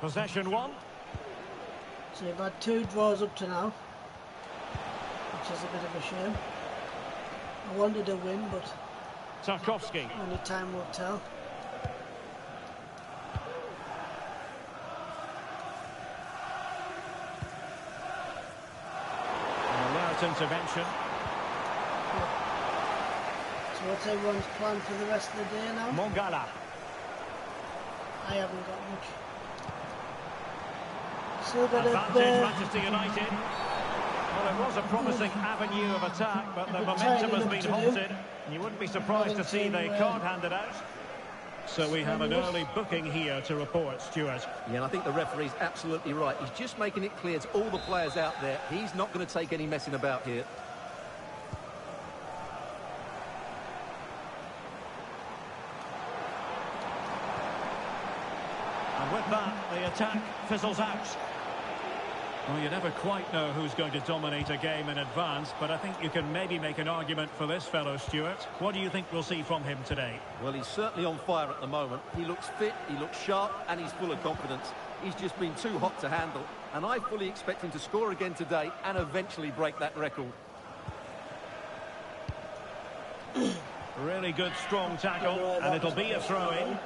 Possession one. So you've had 2 draws up to now, which is a bit of a shame. I wanted a win, but Tarkowski. only time will tell. An alert intervention. So what's everyone's plan for the rest of the day now? Mongala. I haven't got much. Still got Advantage, Manchester United. Well, it was a promising avenue of attack, but the momentum has been halted. And you wouldn't be surprised to see the card handed out. So we have an early booking here to report, Stuart. Yeah, and I think the referee's absolutely right. He's just making it clear to all the players out there, he's not going to take any messing about here. And with that, the attack fizzles out. Well, you never quite know who's going to dominate a game in advance, but I think you can maybe make an argument for this fellow, Stuart. What do you think we'll see from him today? Well, he's certainly on fire at the moment. He looks fit, he looks sharp, and he's full of confidence. He's just been too hot to handle, and I fully expect him to score again today and eventually break that record. Really good, strong tackle, and it'll be a throw-in.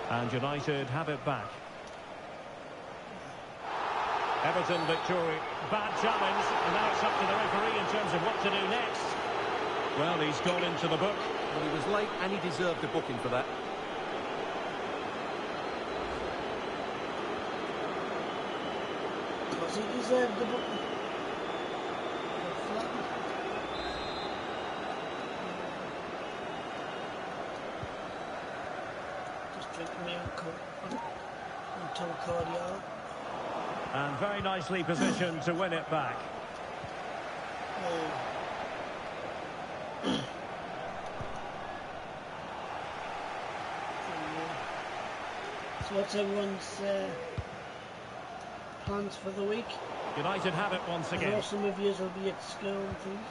And United have it back. Everton victory. Bad challenge, and now it's up to the referee in terms of what to do next. Well, he's gone into the book. Well, he was late and he deserved a booking for that. Does he deserve the book? Just drinking me until cordial. And very nicely positioned to win it back. So what's everyone's plans for the week? United have it once I know again. some of you will be at school and things.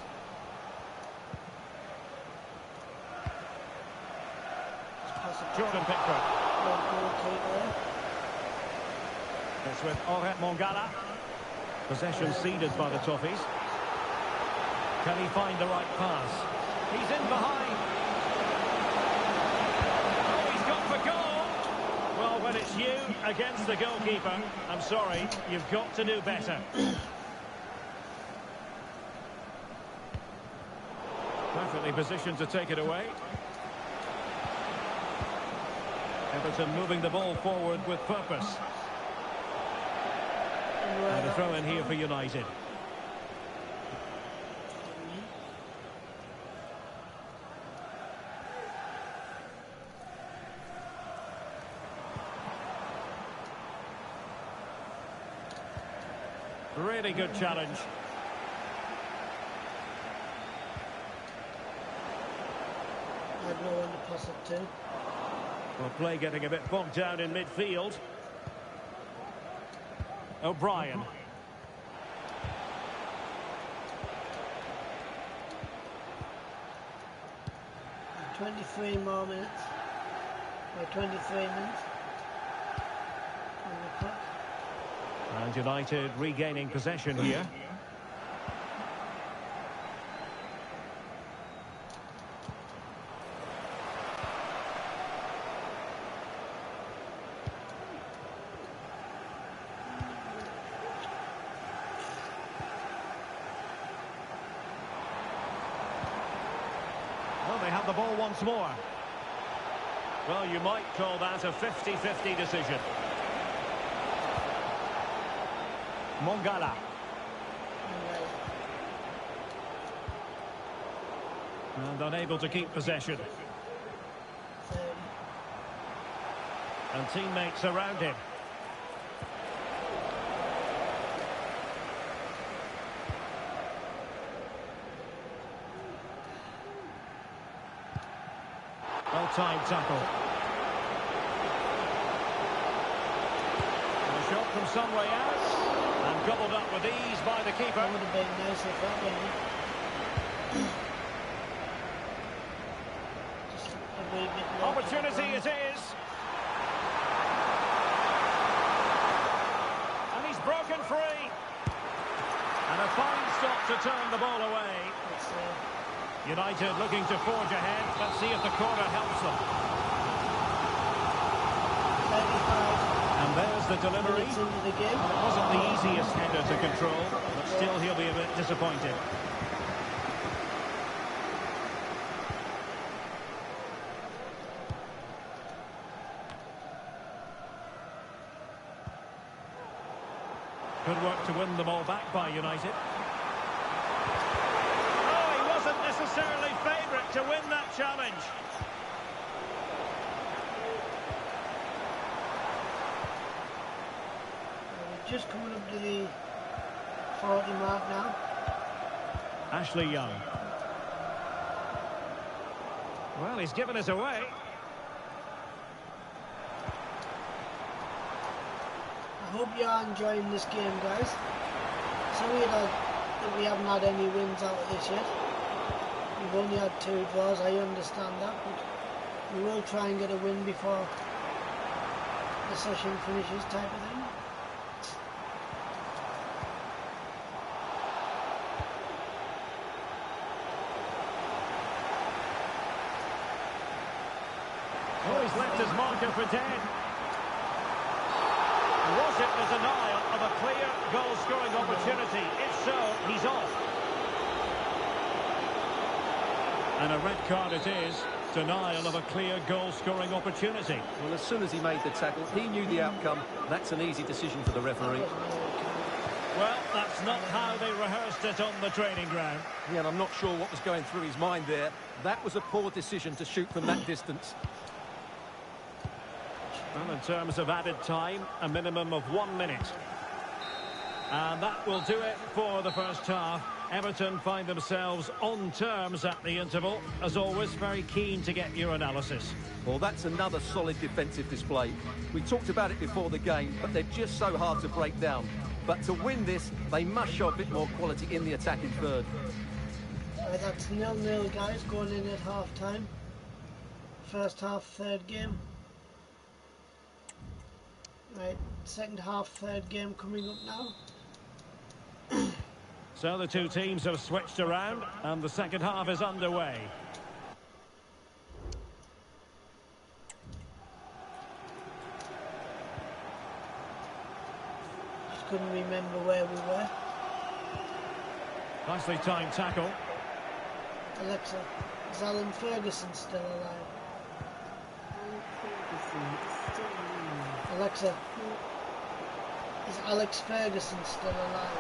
Jordan Pickford. Goalkeeper. It's with Oret Mongala. Possession ceded by the Toffees. Can he find the right pass? He's in behind. Oh, he's gone for goal. Well, when it's you against the goalkeeper, I'm sorry, you've got to do better. Perfectly positioned to take it away. Everton moving the ball forward with purpose. And a throw in here for United. Really good challenge. I had no one to pass it to. Well, play getting a bit bogged down in midfield. O'Brien. And 23 more minutes. Or 23 minutes. On the clock. And United regaining possession here. Well, they have the ball once more. Well, you might call that a 50-50 decision. Mongala. And unable to keep possession. And teammates around him. Well-timed tackle. And a shot from some way out. And gobbled up with ease by the keeper. That would have been nice if that went. Just a wee bit more. Opportunity it is. And he's broken free. And a fine stop to turn the ball away. United looking to forge ahead. Let's see if the corner helps them. 35 And there's the delivery. minutes into the game. It wasn't the easiest header to control, but still he'll be a bit disappointed. Good work to win the ball back by United. Necessarily favourite to win that challenge. We're just coming up to the 40 mark now. Ashley Young. Well, he's given us away. I hope you are enjoying this game, guys. Sorry that we haven't had any wins out of this yet. We've only had 2 draws, I understand that, but we will try and get a win before the session finishes, type of thing. Oh, he's left his marker for dead. Was it the denial of a clear goal-scoring opportunity? If so, he's off. And a red card it is. Denial of a clear goal-scoring opportunity. Well, as soon as he made the tackle, he knew the outcome. That's an easy decision for the referee. Well, that's not how they rehearsed it on the training ground. Yeah, and I'm not sure what was going through his mind there. That was a poor decision to shoot from that distance. Well, in terms of added time, a minimum of 1 minute. And that will do it for the first half. Everton find themselves on terms at the interval. As always, very keen to get your analysis. Well, that's another solid defensive display. We talked about it before the game, but they're just so hard to break down. But to win this, they must show a bit more quality in the attacking third. Right, that's 0-0, guys, going in at half-time. First half, third game. Right, second half, third game coming up now. So the two teams have switched around and the second half is underway. Just couldn't remember where we were. Nicely timed tackle. Alexa, is Alan Ferguson still alive? Alexa, is Alex Ferguson still alive?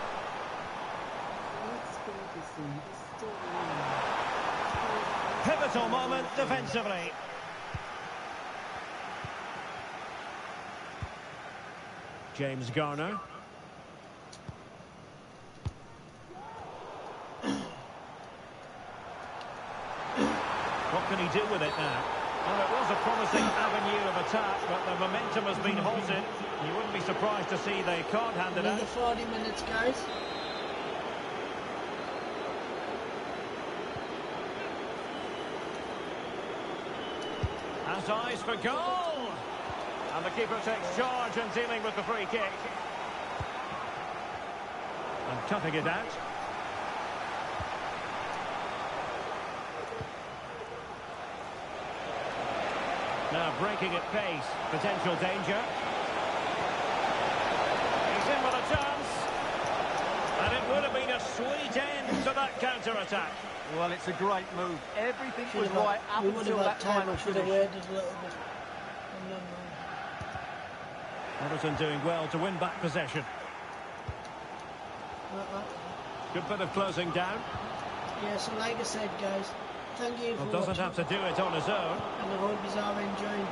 Pivotal moment defensively. James Garner. What can he do with it now? Well, it was a promising avenue of attack, but the momentum has been halted. You wouldn't be surprised to see they can't hand it out. Another 40 minutes, guys. Has eyes for goal! And the keeper takes charge and dealing with the free kick. And cutting it out. Now breaking at pace, potential danger. He's in with a chance. And it would have been a sweet end to that counter-attack. Well, it's a great move. Everything was right up until that final should have finish. waited a little bit. Everton doing well to win back possession. Good bit of closing down. Yeah, so like I said, guys, thank you for Well, doesn't watching. have to do it on his own. And I hope you are enjoying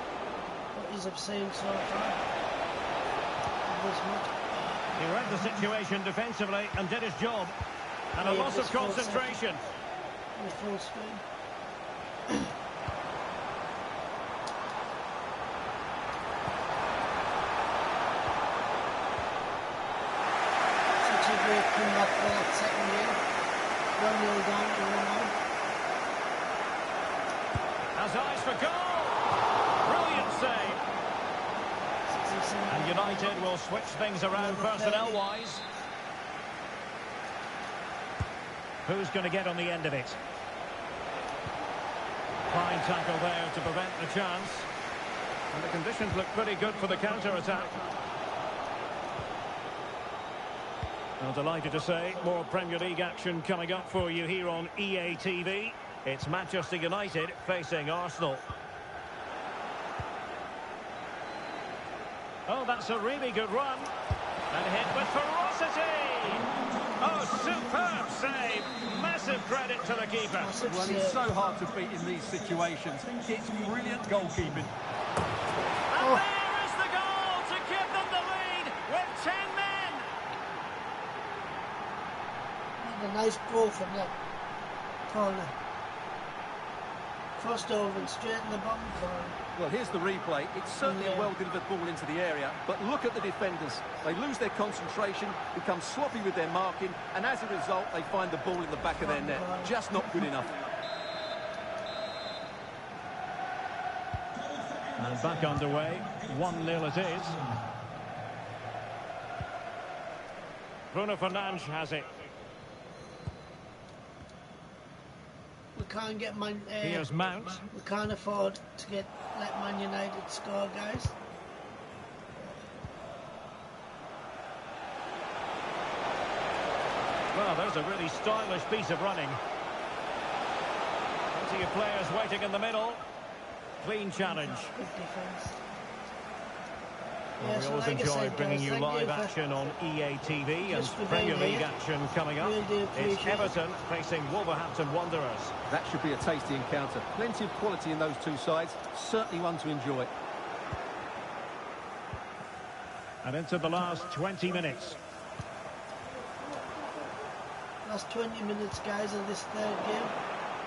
what you have seen so far. He read the situation defensively and did his job. And a loss of concentration. With full screen. Such a great comeback for that second game. 1-0 down to 1-0. Has eyes for goal. Brilliant save. And United will switch things around personnel-wise. Who's going to get on the end of it? Fine tackle there to prevent the chance. And the conditions look pretty good for the counter-attack. Well, delighted to say, more Premier League action coming up for you here on EA TV. It's Manchester United facing Arsenal. Oh, that's a really good run. And hit with ferocity. Oh, superb save. Massive credit to the keeper. Well, he's so hard to beat in these situations. It's brilliant goalkeeping. And there is the goal to give them the lead with 10 men. And a nice ball from that corner. Crossed over and straight in the bottom corner. Well, here's the replay. It's certainly a well-delivered ball into the area, but look at the defenders. They lose their concentration, become sloppy with their marking, and as a result, they find the ball in the back of their net. Just not good enough. And back underway. 1-0 it is. Bruno Fernandes has it. We can't get Here's Mount. we can't afford to let Man United score, guys. Well, there's a really stylish piece of running. Plenty of players waiting in the middle. Clean challenge. Good defence. Well, we always enjoy bringing you live action on EA TV, and Premier League action coming up. It's Everton facing Wolverhampton Wanderers. That should be a tasty encounter. Plenty of quality in those two sides. Certainly one to enjoy. And into the last 20 minutes. Last 20 minutes, guys, of this third game.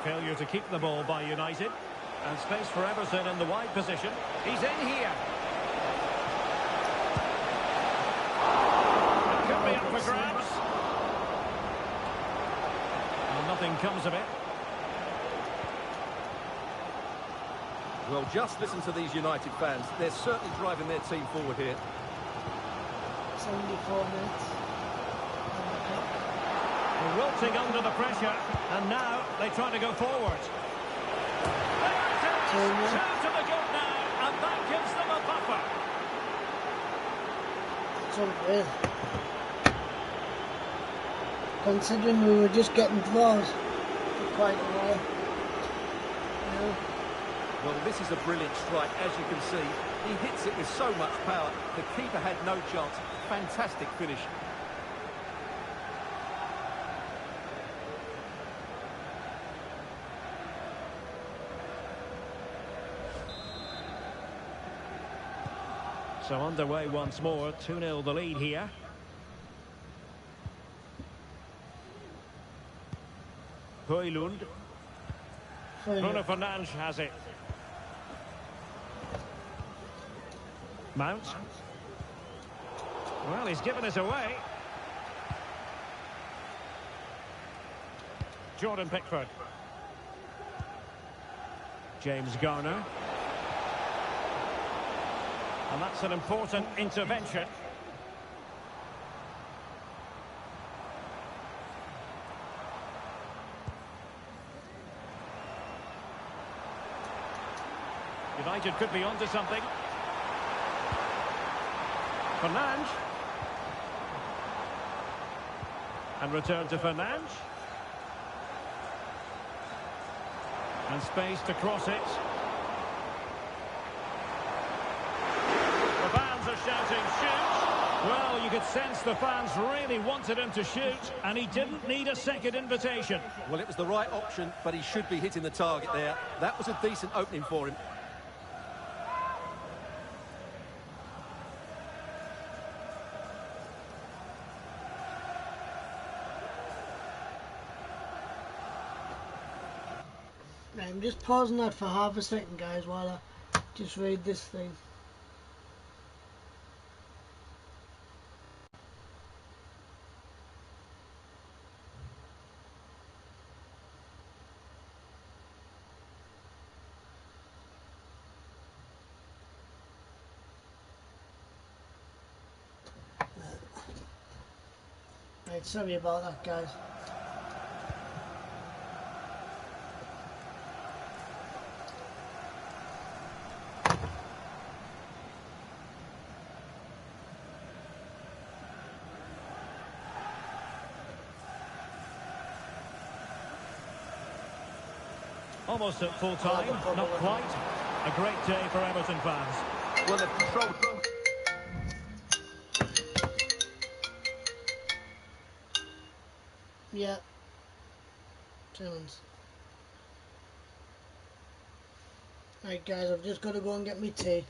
Failure to keep the ball by United. And space for Everton in the wide position. He's in here. It could be up for grabs. And nothing comes of it. Well, just listen to these United fans. They're certainly driving their team forward here. 74 minutes. Wilting under the pressure, and now they try to go forward. Two to the good now, and that gives them a buffer. It's unreal. Considering we were just getting draws for quite a while. Well, this is a brilliant strike, as you can see. He hits it with so much power. The keeper had no chance. Fantastic finish. So underway once more, 2-0 the lead here. Højlund. Bruno Fernandes has it. Mount. Well, he's given us away. Jordan Pickford. James Garner. And that's an important intervention. United could be onto something. Fernandes. And return to Fernandes. And space to cross it. The fans are shouting, shoot! Well, Well, you could sense the fans really wanted him to shoot, and he didn't need a second invitation. Well, it was the right option, but he should be hitting the target there. That was a decent opening for him. Right, I'm just pausing that for half a second, guys, while I just read this thing. Right, sorry about that, guys. Almost at full time, not quite. A great day for Everton fans. Well, they've controlled. Yeah. Tunes. Right, guys, I've just got to go and get me tea.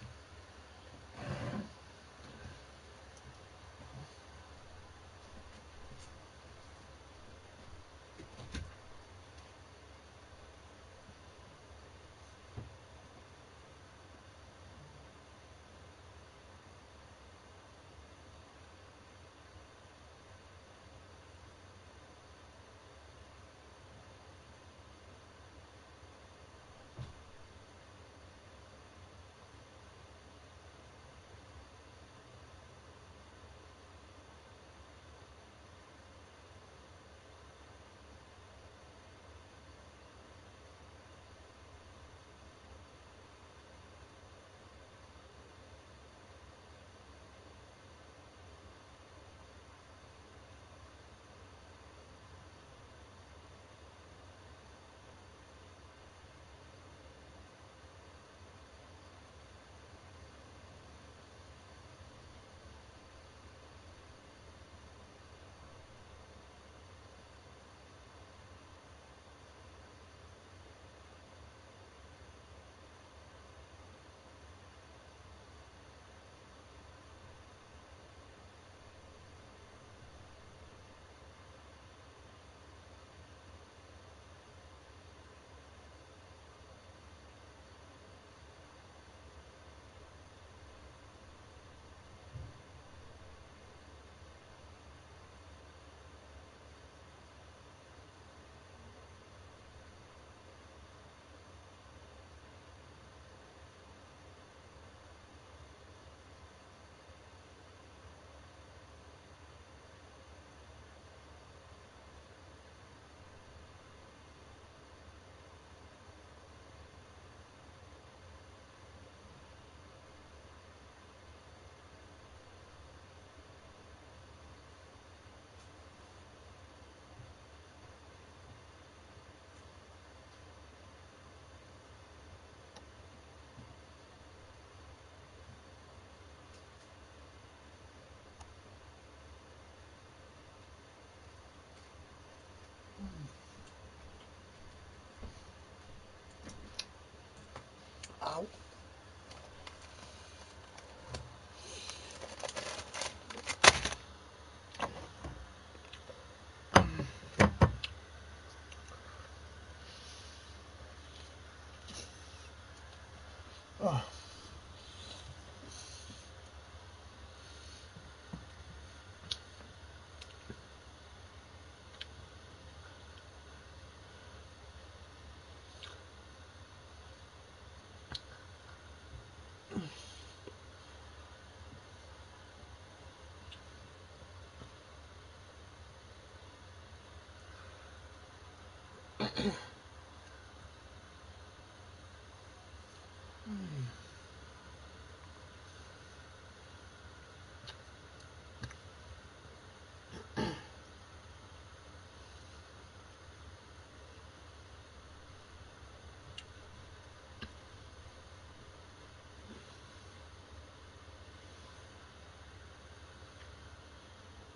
Ow. Oh.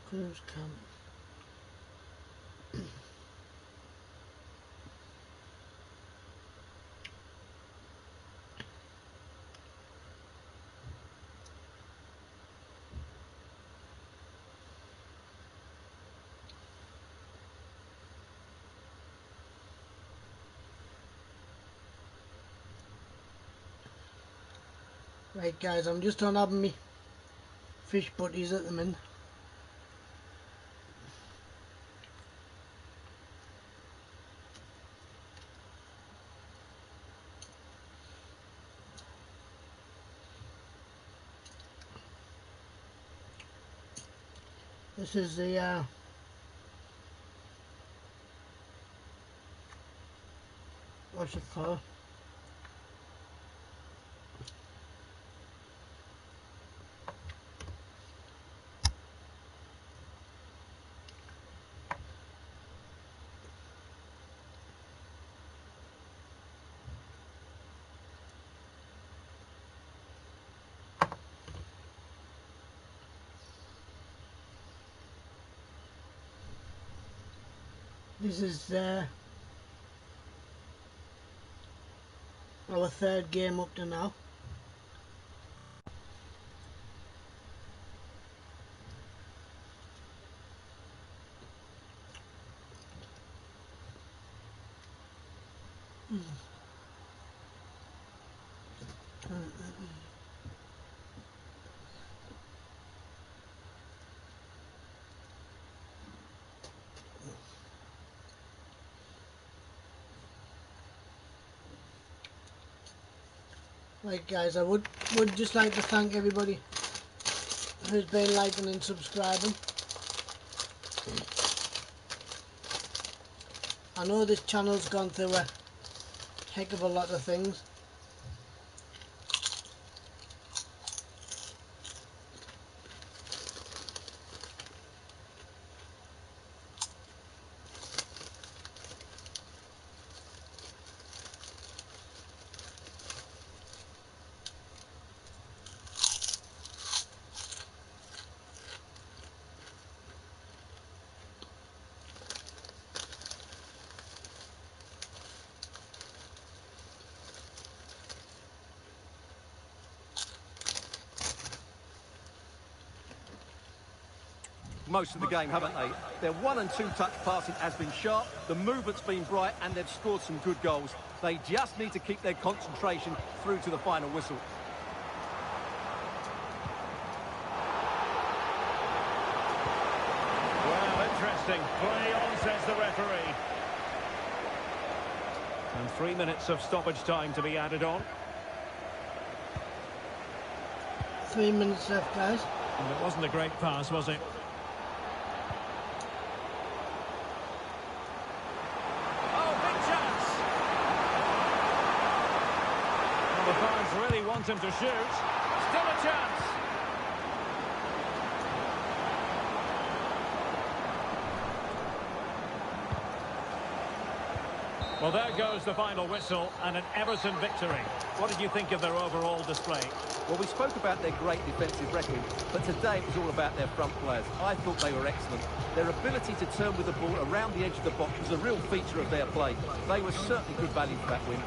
Cruise camp. Right guys, I'm just on having me fish butties at the minute. This is the what's it called? This is our third game up to now. Right guys, I would just like to thank everybody who's been liking and subscribing. I know this channel's gone through a heck of a lot of things. Most of the game, haven't they? Their 1- and 2-touch passing has been sharp, the movement's been bright, and they've scored some good goals. They just need to keep their concentration through to the final whistle. Well, interesting. Play on, says the referee. And 3 minutes of stoppage time to be added on. 3 minutes left, guys. And it wasn't a great pass, was it? The fans really want him to shoot. Still a chance. Well, there goes the final whistle and an Everton victory. What did you think of their overall display? Well, we spoke about their great defensive record, but today it was all about their front players. I thought they were excellent. Their ability to turn with the ball around the edge of the box was a real feature of their play. They were certainly good value for that win.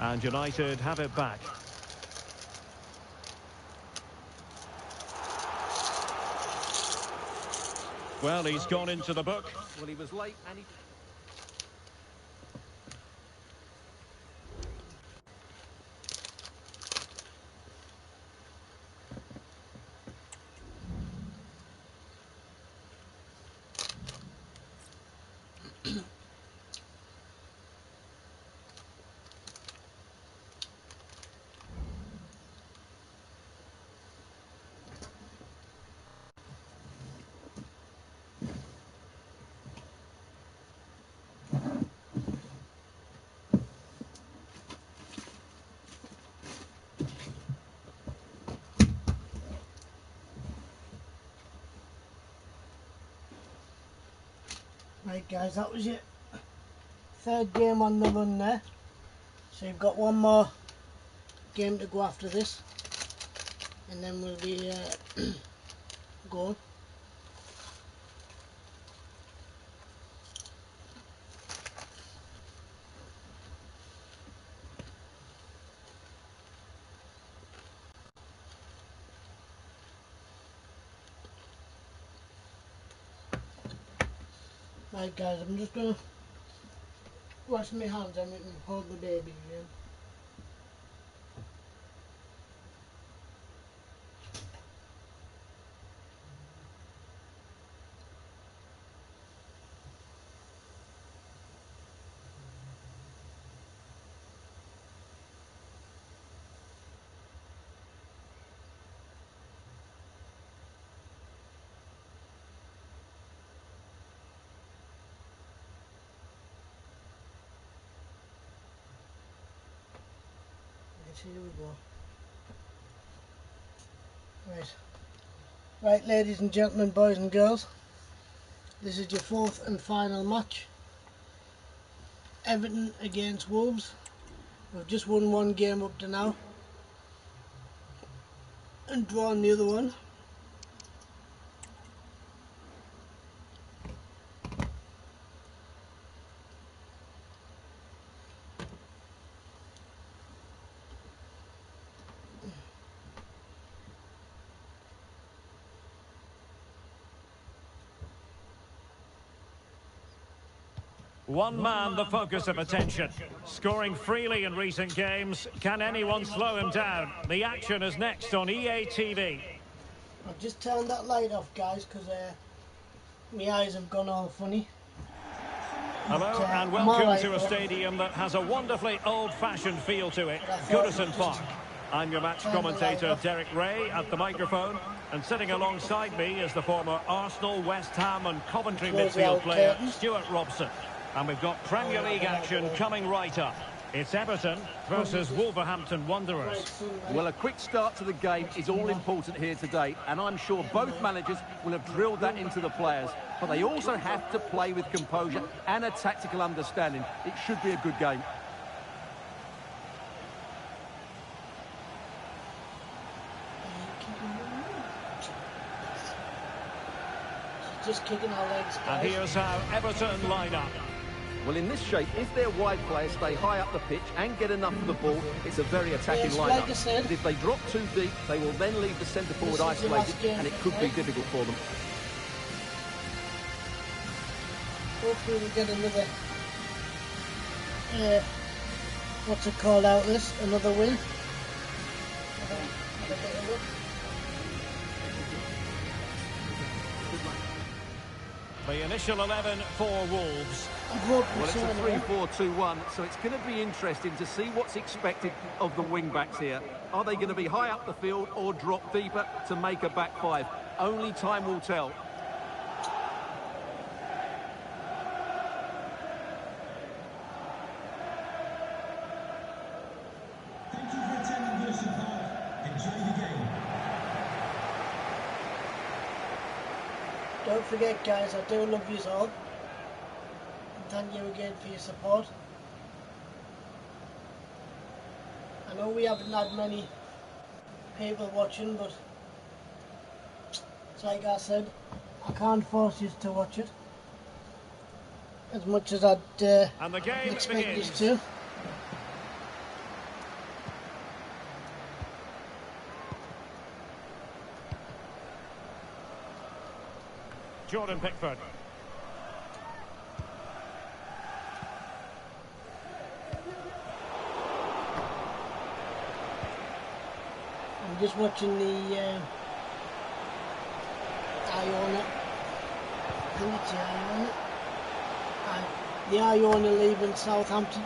And United have it back. Well, he's gone into the book. Well, he was late and he... Right guys, that was your third game on the run there. So you've got one more game to go after this, and then we'll be going. Right guys, I'm just going to wash my hands and we can hold the baby again. Here we go. Right ladies and gentlemen, boys and girls, this is your fourth and final match. Everton against Wolves. We've just won one game up to now and drawn the other one. One man the focus of attention, scoring freely in recent games. Can anyone slow him down? The action is next on EA TV. I've just turned that light off guys because my eyes have gone all funny. Hello and welcome to a stadium that has a wonderfully old-fashioned feel to it, Goodison Park. I'm your match commentator Derek Ray at the microphone, and sitting alongside me is the former Arsenal, West Ham and Coventry midfield player Stuart Robson. And we've got Premier League action coming right up. It's Everton versus Wolverhampton Wanderers. Well, a quick start to the game is all important here today, and I'm sure both managers will have drilled that into the players. But they also have to play with composure and a tactical understanding. It should be a good game. Just kicking our legs, guys. And here's how Everton line up. Well, in this shape, if their wide players stay high up the pitch and get enough of the ball, it's a very attacking lineup. Like I said, but if they drop too deep, they will then leave the centre forward isolated, and it could be difficult for them. Hopefully we'll get another, what's it called out this, another win. The initial 11 for Wolves. Well, it's a 3-4-2-1, so it's going to be interesting to see what's expected of the wing-backs here. Are they going to be high up the field or drop deeper to make a back five? Only time will tell. Thank you for attending Goodison Park. Enjoy the game. Don't forget guys, I do love you all. Thank you again for your support. I know we haven't had many people watching, but it's like I said, I can't force you to watch it as much as I'd And the game expect you begins. to. Jordan Pickford. I'm just watching the Iona. I think it's Iona. The Iona leaving Southampton,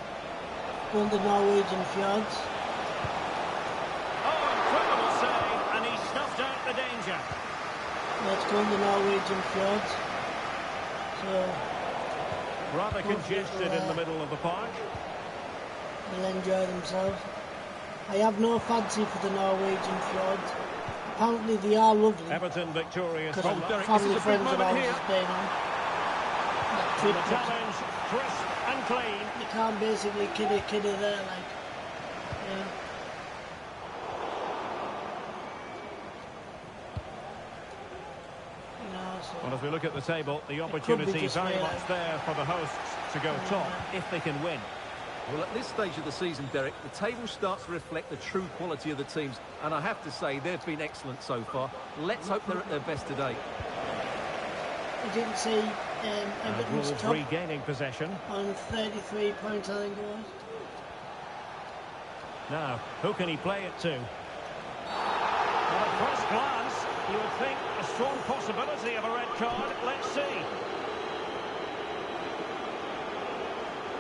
going to Norwegian Fjords. Oh, incredible save, and he snuffed out the danger. Let's go to Norwegian Fjords. So Rather congested in the middle of the park. they'll enjoy themselves. I have no fancy for the Norwegian Fjords. Apparently they are lovely. Everton victorious. Because Derek, this family is a big friends of moment ours here. has been on. And the challenge, crisp and clean. You can't basically kiddy there, like, yeah. No, so Well, as we look at the table, the opportunity just very there. much there for the hosts to go top if they can win. Well, at this stage of the season, Derek, the table starts to reflect the true quality of the teams, and I have to say they've been excellent so far. Let's hope they're at their best today. I didn't see Everton's Wolves top regaining possession. on 33 points, I think it was. Now, who can he play it to? Well, at first glance, you would think a strong possibility of a red card. Let's see.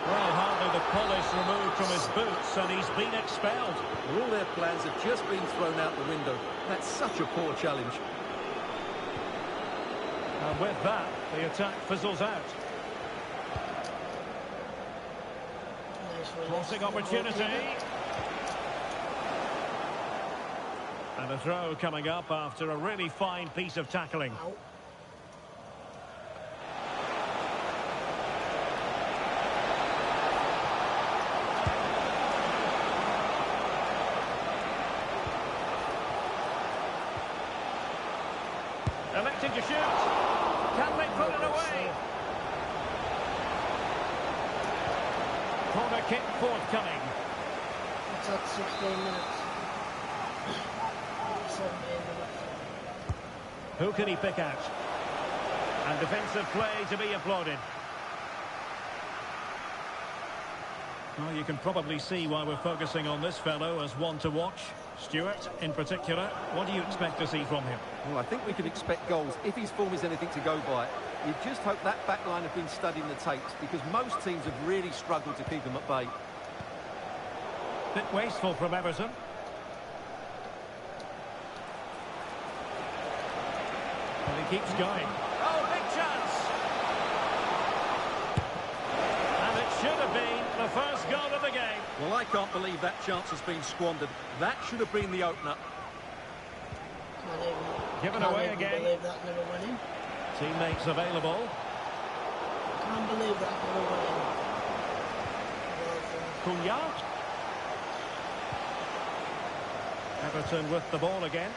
Well, hardly the polish removed from his boots, and he's been expelled. Well, all their plans have just been thrown out the window. That's such a poor challenge. And with that, the attack fizzles out. Nice release. Crossing opportunity. And a throw coming up after a really fine piece of tackling. Out. Electing to shoot. Can they put it away? Corner kick forthcoming. It's at 16 minutes. 17 minutes. Who can he pick out? And defensive play to be applauded. Well, you can probably see why we're focusing on this fellow as one to watch. Stuart, in particular, what do you expect to see from him? Well, I think we can expect goals if his form is anything to go by. You just hope that back line have been studying the tapes, because most teams have really struggled to keep him at bay. Bit wasteful from Everton. And he keeps going. Oh, big chance! And it should have been the first goal of the game. Well, I can't believe that chance has been squandered. That should have been the opener. Given Can't away even again. believe that never went in. Teammates available. Can't believe that never went in. Cunha. Everton with the ball again.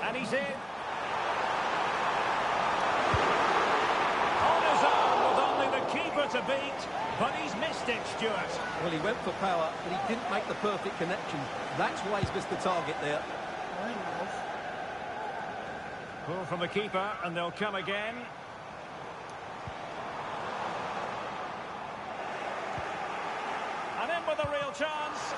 And he's in. On his own with only the keeper to beat, but he's missed it, Stuart. Well, he went for power, but he didn't make the perfect connection. That's why he's missed the target there. Pull from the keeper, and they'll come again. And in with a real chance.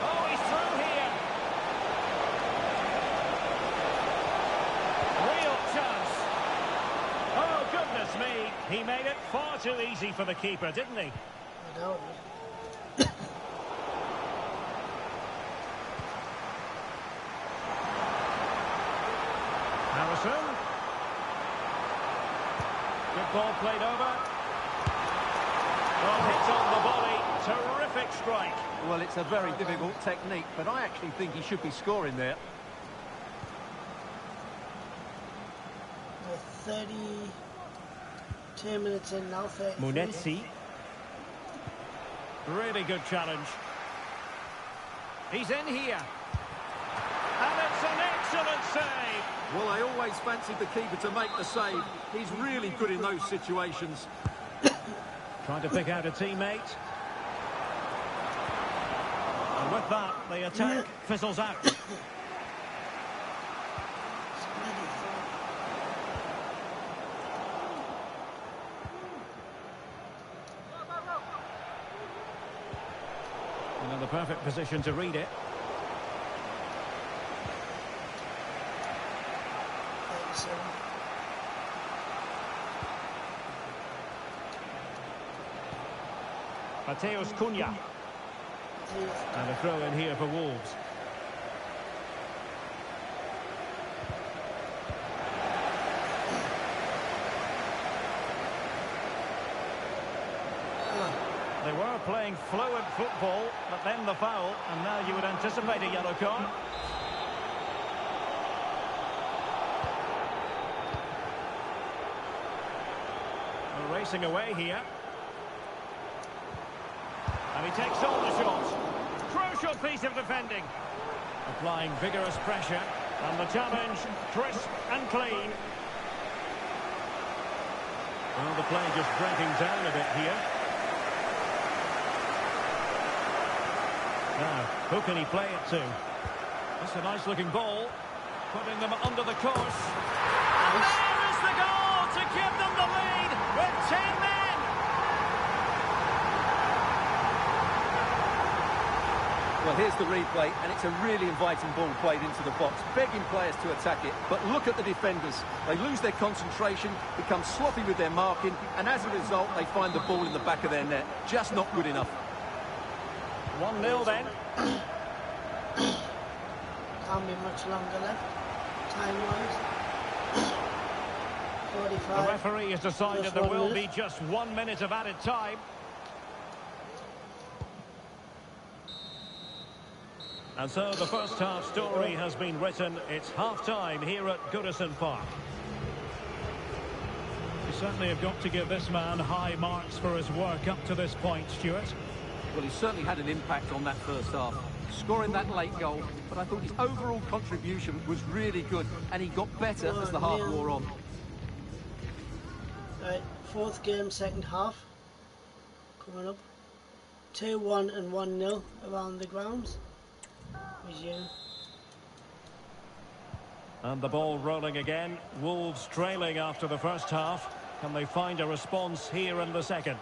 Oh, he's through here. Real chance. Oh, goodness me. He made it far too easy for the keeper, didn't he? I doubt it. Harrison. Good ball played over. Well, hit on the body. Terrific strike. Well, it's a very difficult technique, but I actually think he should be scoring there. 32 minutes in now. 33. Munetsi. Really good challenge. He's in here. And it's an excellent save. Well, I always fancied the keeper to make the save. He's really good in those situations. Trying to pick out a teammate. And with that, the attack fizzles out. And in the perfect position to read it. Mateus Cunha. And a throw in here for Wolves. They were playing fluid football, but then the foul, and now you would anticipate a yellow card. We're racing away here. And he takes all the shots. Crucial piece of defending. Applying vigorous pressure. And the challenge, crisp and clean. Well, the play just breaking down a bit here. Now, who can he play it to? That's a nice-looking ball. Putting them under the course. And there is the goal to give them the lead with 10 men. Well, here's the replay, and it's a really inviting ball played into the box, begging players to attack it. But look at the defenders. They lose their concentration, become sloppy with their marking, and as a result, they find the ball in the back of their net. Just not good enough. 1-0 then. Can't be much longer left, time-wise. 45. The referee has decided there will be just 1 minute of added time. And so the first half story has been written. It's half-time here at Goodison Park. You certainly have got to give this man high marks for his work up to this point, Stuart. Well, he certainly had an impact on that first half, scoring that late goal, but I thought his overall contribution was really good, and he got better as the half wore on. Right, fourth game, second half. Coming up. 2-1 and 1-0 around the grounds. Resume. And the ball rolling again. Wolves trailing after the first half. Can they find a response here in the second?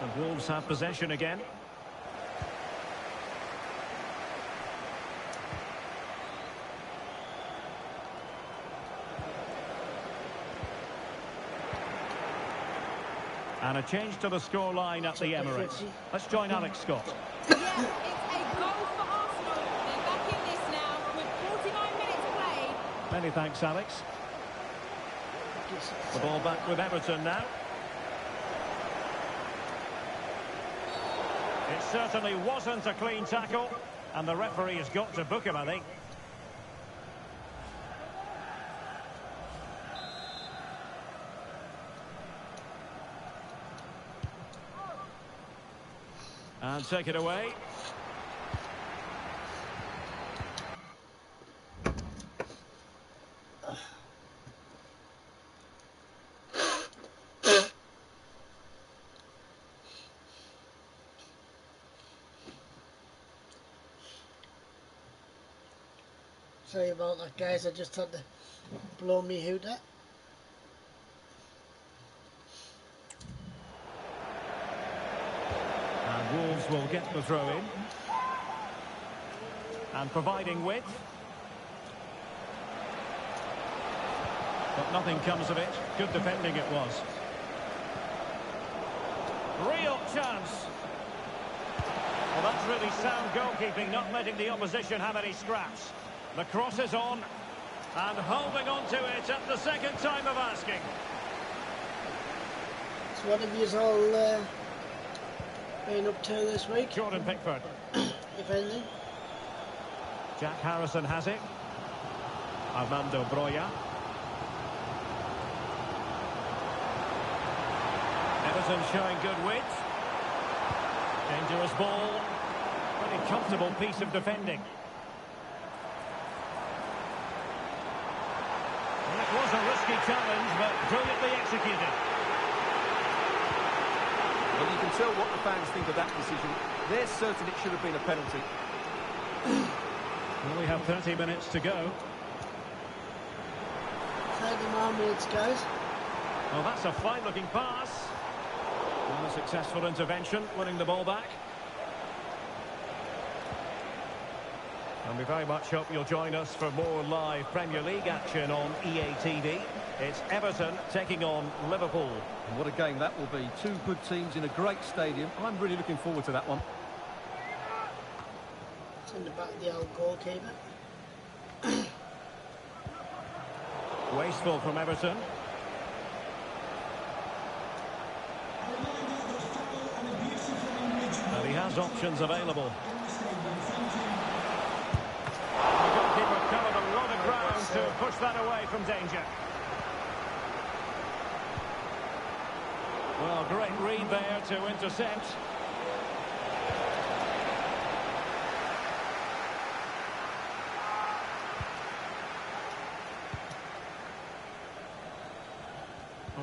And Wolves have possession again. And a change to the scoreline at the Emirates. Let's join Alex Scott. Yeah, it's a goal for Arsenal. They're back in this now with 49 minutes played. Many thanks, Alex. The ball back with Everton now. It certainly wasn't a clean tackle, and the referee has got to book him, I think. And take it away. Sorry about that, guys. I just had to blow me hooter. And Wolves will get the throw in. And providing width. But nothing comes of it. Good defending it was. Real chance. Well, that's really sound goalkeeping, not letting the opposition have any scraps. The cross is on, and holding on to it at the second time of asking. So what have you all been up to this week? Jordan Pickford. If anything? Jack Harrison has it. Armando Broja. Everton showing good width. Dangerous ball. Pretty comfortable piece of defending. Well, it was a risky challenge, but brilliantly executed. Well, you can tell what the fans think of that decision. They're certain it should have been a penalty. Well, we have 30 minutes to go. 30 more minutes, guys. Well, that's a fine-looking pass. And a successful intervention, winning the ball back. And we very much hope you'll join us for more live Premier League action on EA TV. It's Everton taking on Liverpool. And what a game that will be. Two good teams in a great stadium. I'm really looking forward to that one. in the back of the old goalkeeper. Wasteful from Everton. And he has options available. The goalkeeper covered a lot of ground to push that away from danger. Well, great read there to intercept.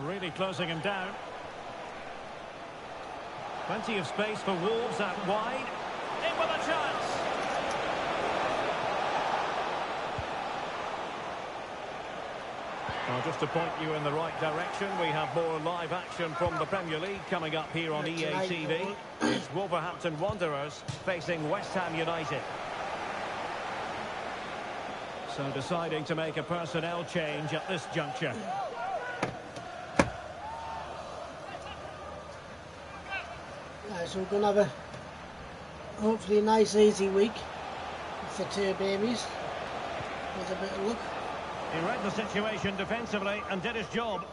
Really closing him down. Plenty of space for Wolves out wide. In with a chance. Well, just to point you in the right direction, we have more live action from the Premier League coming up here on EA TV. It's Wolverhampton Wanderers facing West Ham United. So deciding to make a personnel change at this juncture. So we're going to have a hopefully a nice easy week for two babies with a bit of luck. He read the situation defensively and did his job.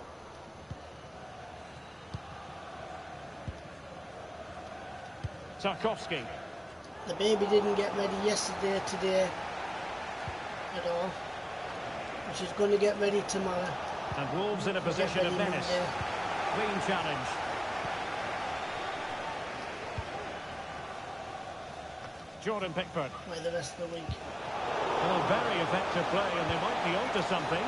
Tarkowski. The baby didn't get ready yesterday, today at all. But she's going to get ready tomorrow. And Wolves in a position of menace. Clean challenge. Jordan Pickford. By the rest of the week. Well, very effective play, and they might be onto something.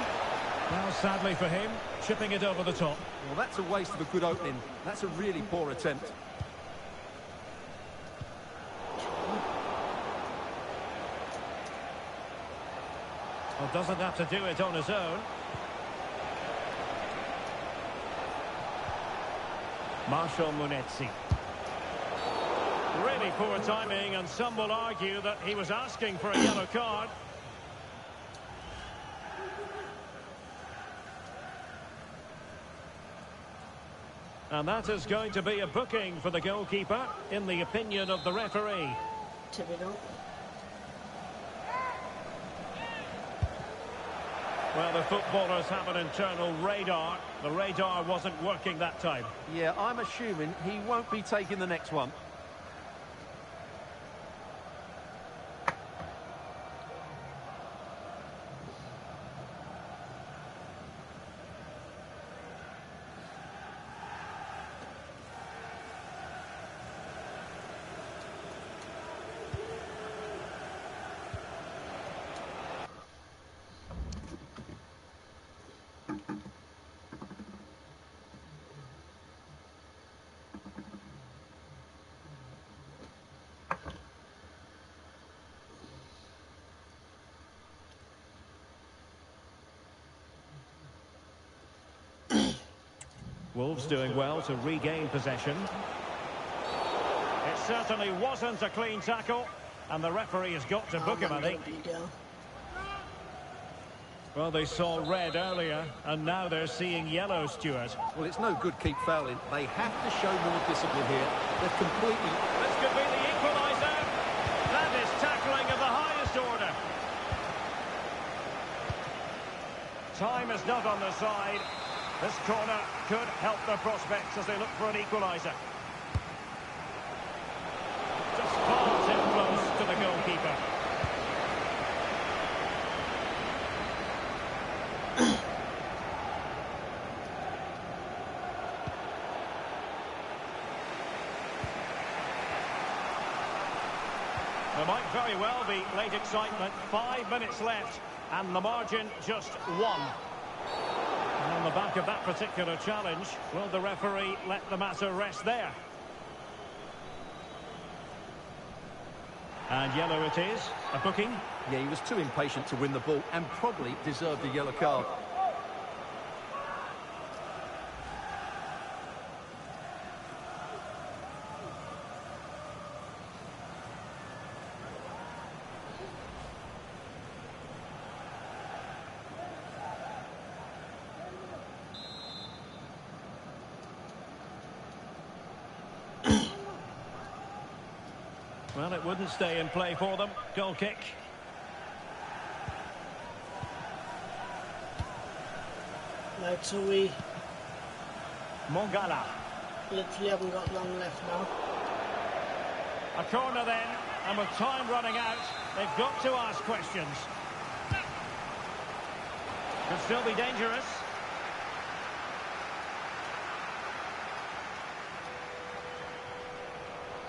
Well, sadly for him, chipping it over the top. Well, that's a waste of a good opening. That's a really poor attempt. Well, doesn't have to do it on his own. Marshall Munetsi. Really poor timing, and some will argue that he was asking for a yellow card. And that is going to be a booking for the goalkeeper, in the opinion of the referee. Tip it up. Well, the footballers have an internal radar. The radar wasn't working that time. Yeah, I'm assuming he won't be taking the next one. Wolves doing well to regain possession. It certainly wasn't a clean tackle, and the referee has got to book him, I think. Well, they saw red earlier, and now they're seeing yellow, Stuart. Well, it's no good keep fouling. They have to show more discipline here. They've completely... This could be the equaliser. That is tackling of the highest order. Time is not on their side. This corner could help their prospects as they look for an equaliser. Just far too close to the goalkeeper. There might very well be late excitement. 5 minutes left, and the margin just 1. And on the back of that particular challenge, will the referee let the matter rest there? And yellow it is, a booking. Yeah, he was too impatient to win the ball and probably deserved a yellow card. Well, it wouldn't stay in play for them. Goal kick. Right, so we Mongala. literally haven't got long left now. A corner then, and with time running out, they've got to ask questions. Could still be dangerous.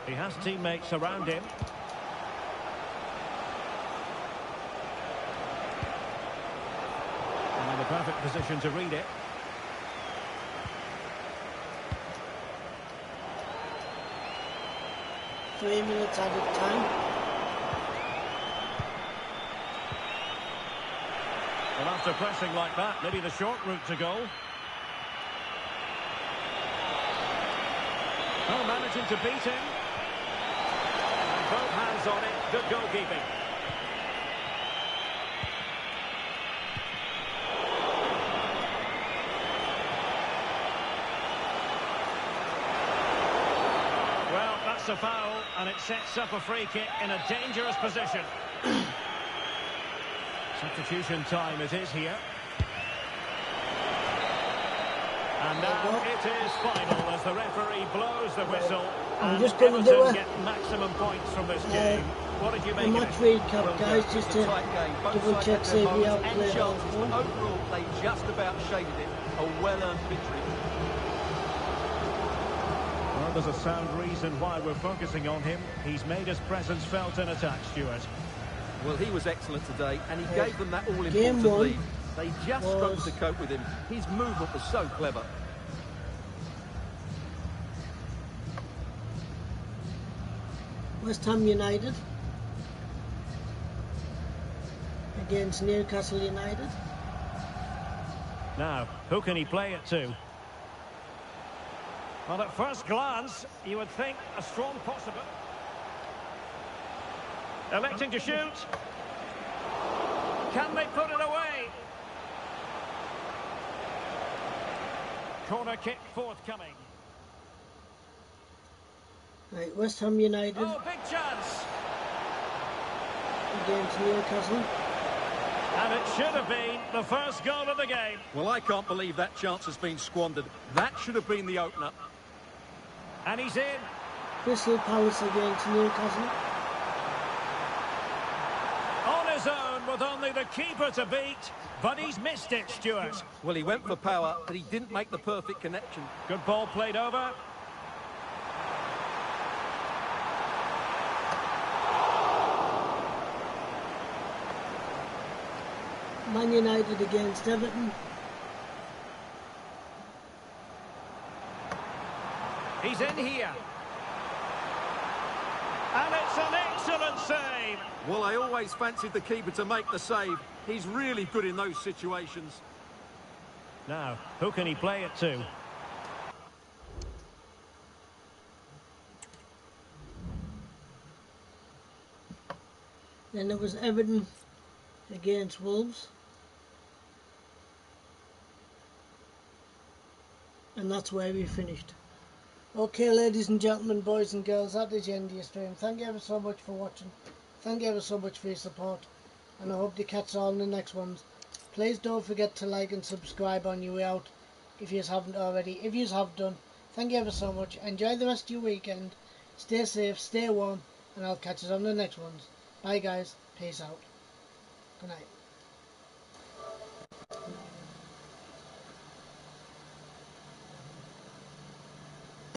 He has teammates around him. And in the perfect position to read it. Three minutes added time. Well, after pressing like that, maybe the short route to goal. Oh, managing to beat him. And both hands on it. Good goalkeeping. Well, that's a foul, and it sets up a free kick in a dangerous position. Substitution time it is here. And now it is final as the referee blows the whistle. I'm And just going to do Everton a get maximum points from this game. What did you make of match it? recap, guys, just to Tight game. Both double sides check, had see their if we have moments and played all chances, four. but overall they just about shaded it. A well-earned victory. Well, there's a sound reason why we're focusing on him. He's made his presence felt in attack, Stuart. Well, he was excellent today, and he Yeah. gave them that Game all-important one lead. They just struggled was- to cope with him. His movement was so clever. West Ham United against Newcastle United. Now, who can he play it to? Well, at first glance, you would think a strong possible. Electing to shoot. Can they put it away? Corner kick forthcoming. Right, West Ham United Oh, big chance. against Newcastle. And it should have been the first goal of the game. Well, I can't believe that chance has been squandered. That should have been the opener. And he's in. Crystal Palace against Newcastle. On his own with only the keeper to beat. But he's missed it, Stuart. Well, he went for power, but he didn't make the perfect connection. Good ball played over. Man United against Everton. He's in here. And it's an excellent save. Well, I always fancied the keeper to make the save. He's really good in those situations. Now, who can he play it to? Then there was Everton against Wolves. And that's where we finished. Okay, ladies and gentlemen, boys and girls, that is the end of your stream. Thank you ever so much for watching. Thank you ever so much for your support. And I hope to catch you all in the next ones. Please don't forget to like and subscribe on your way out if you haven't already. If you have done, thank you ever so much. Enjoy the rest of your weekend. Stay safe, stay warm, and I'll catch you on the next ones. Bye guys, peace out. Good night.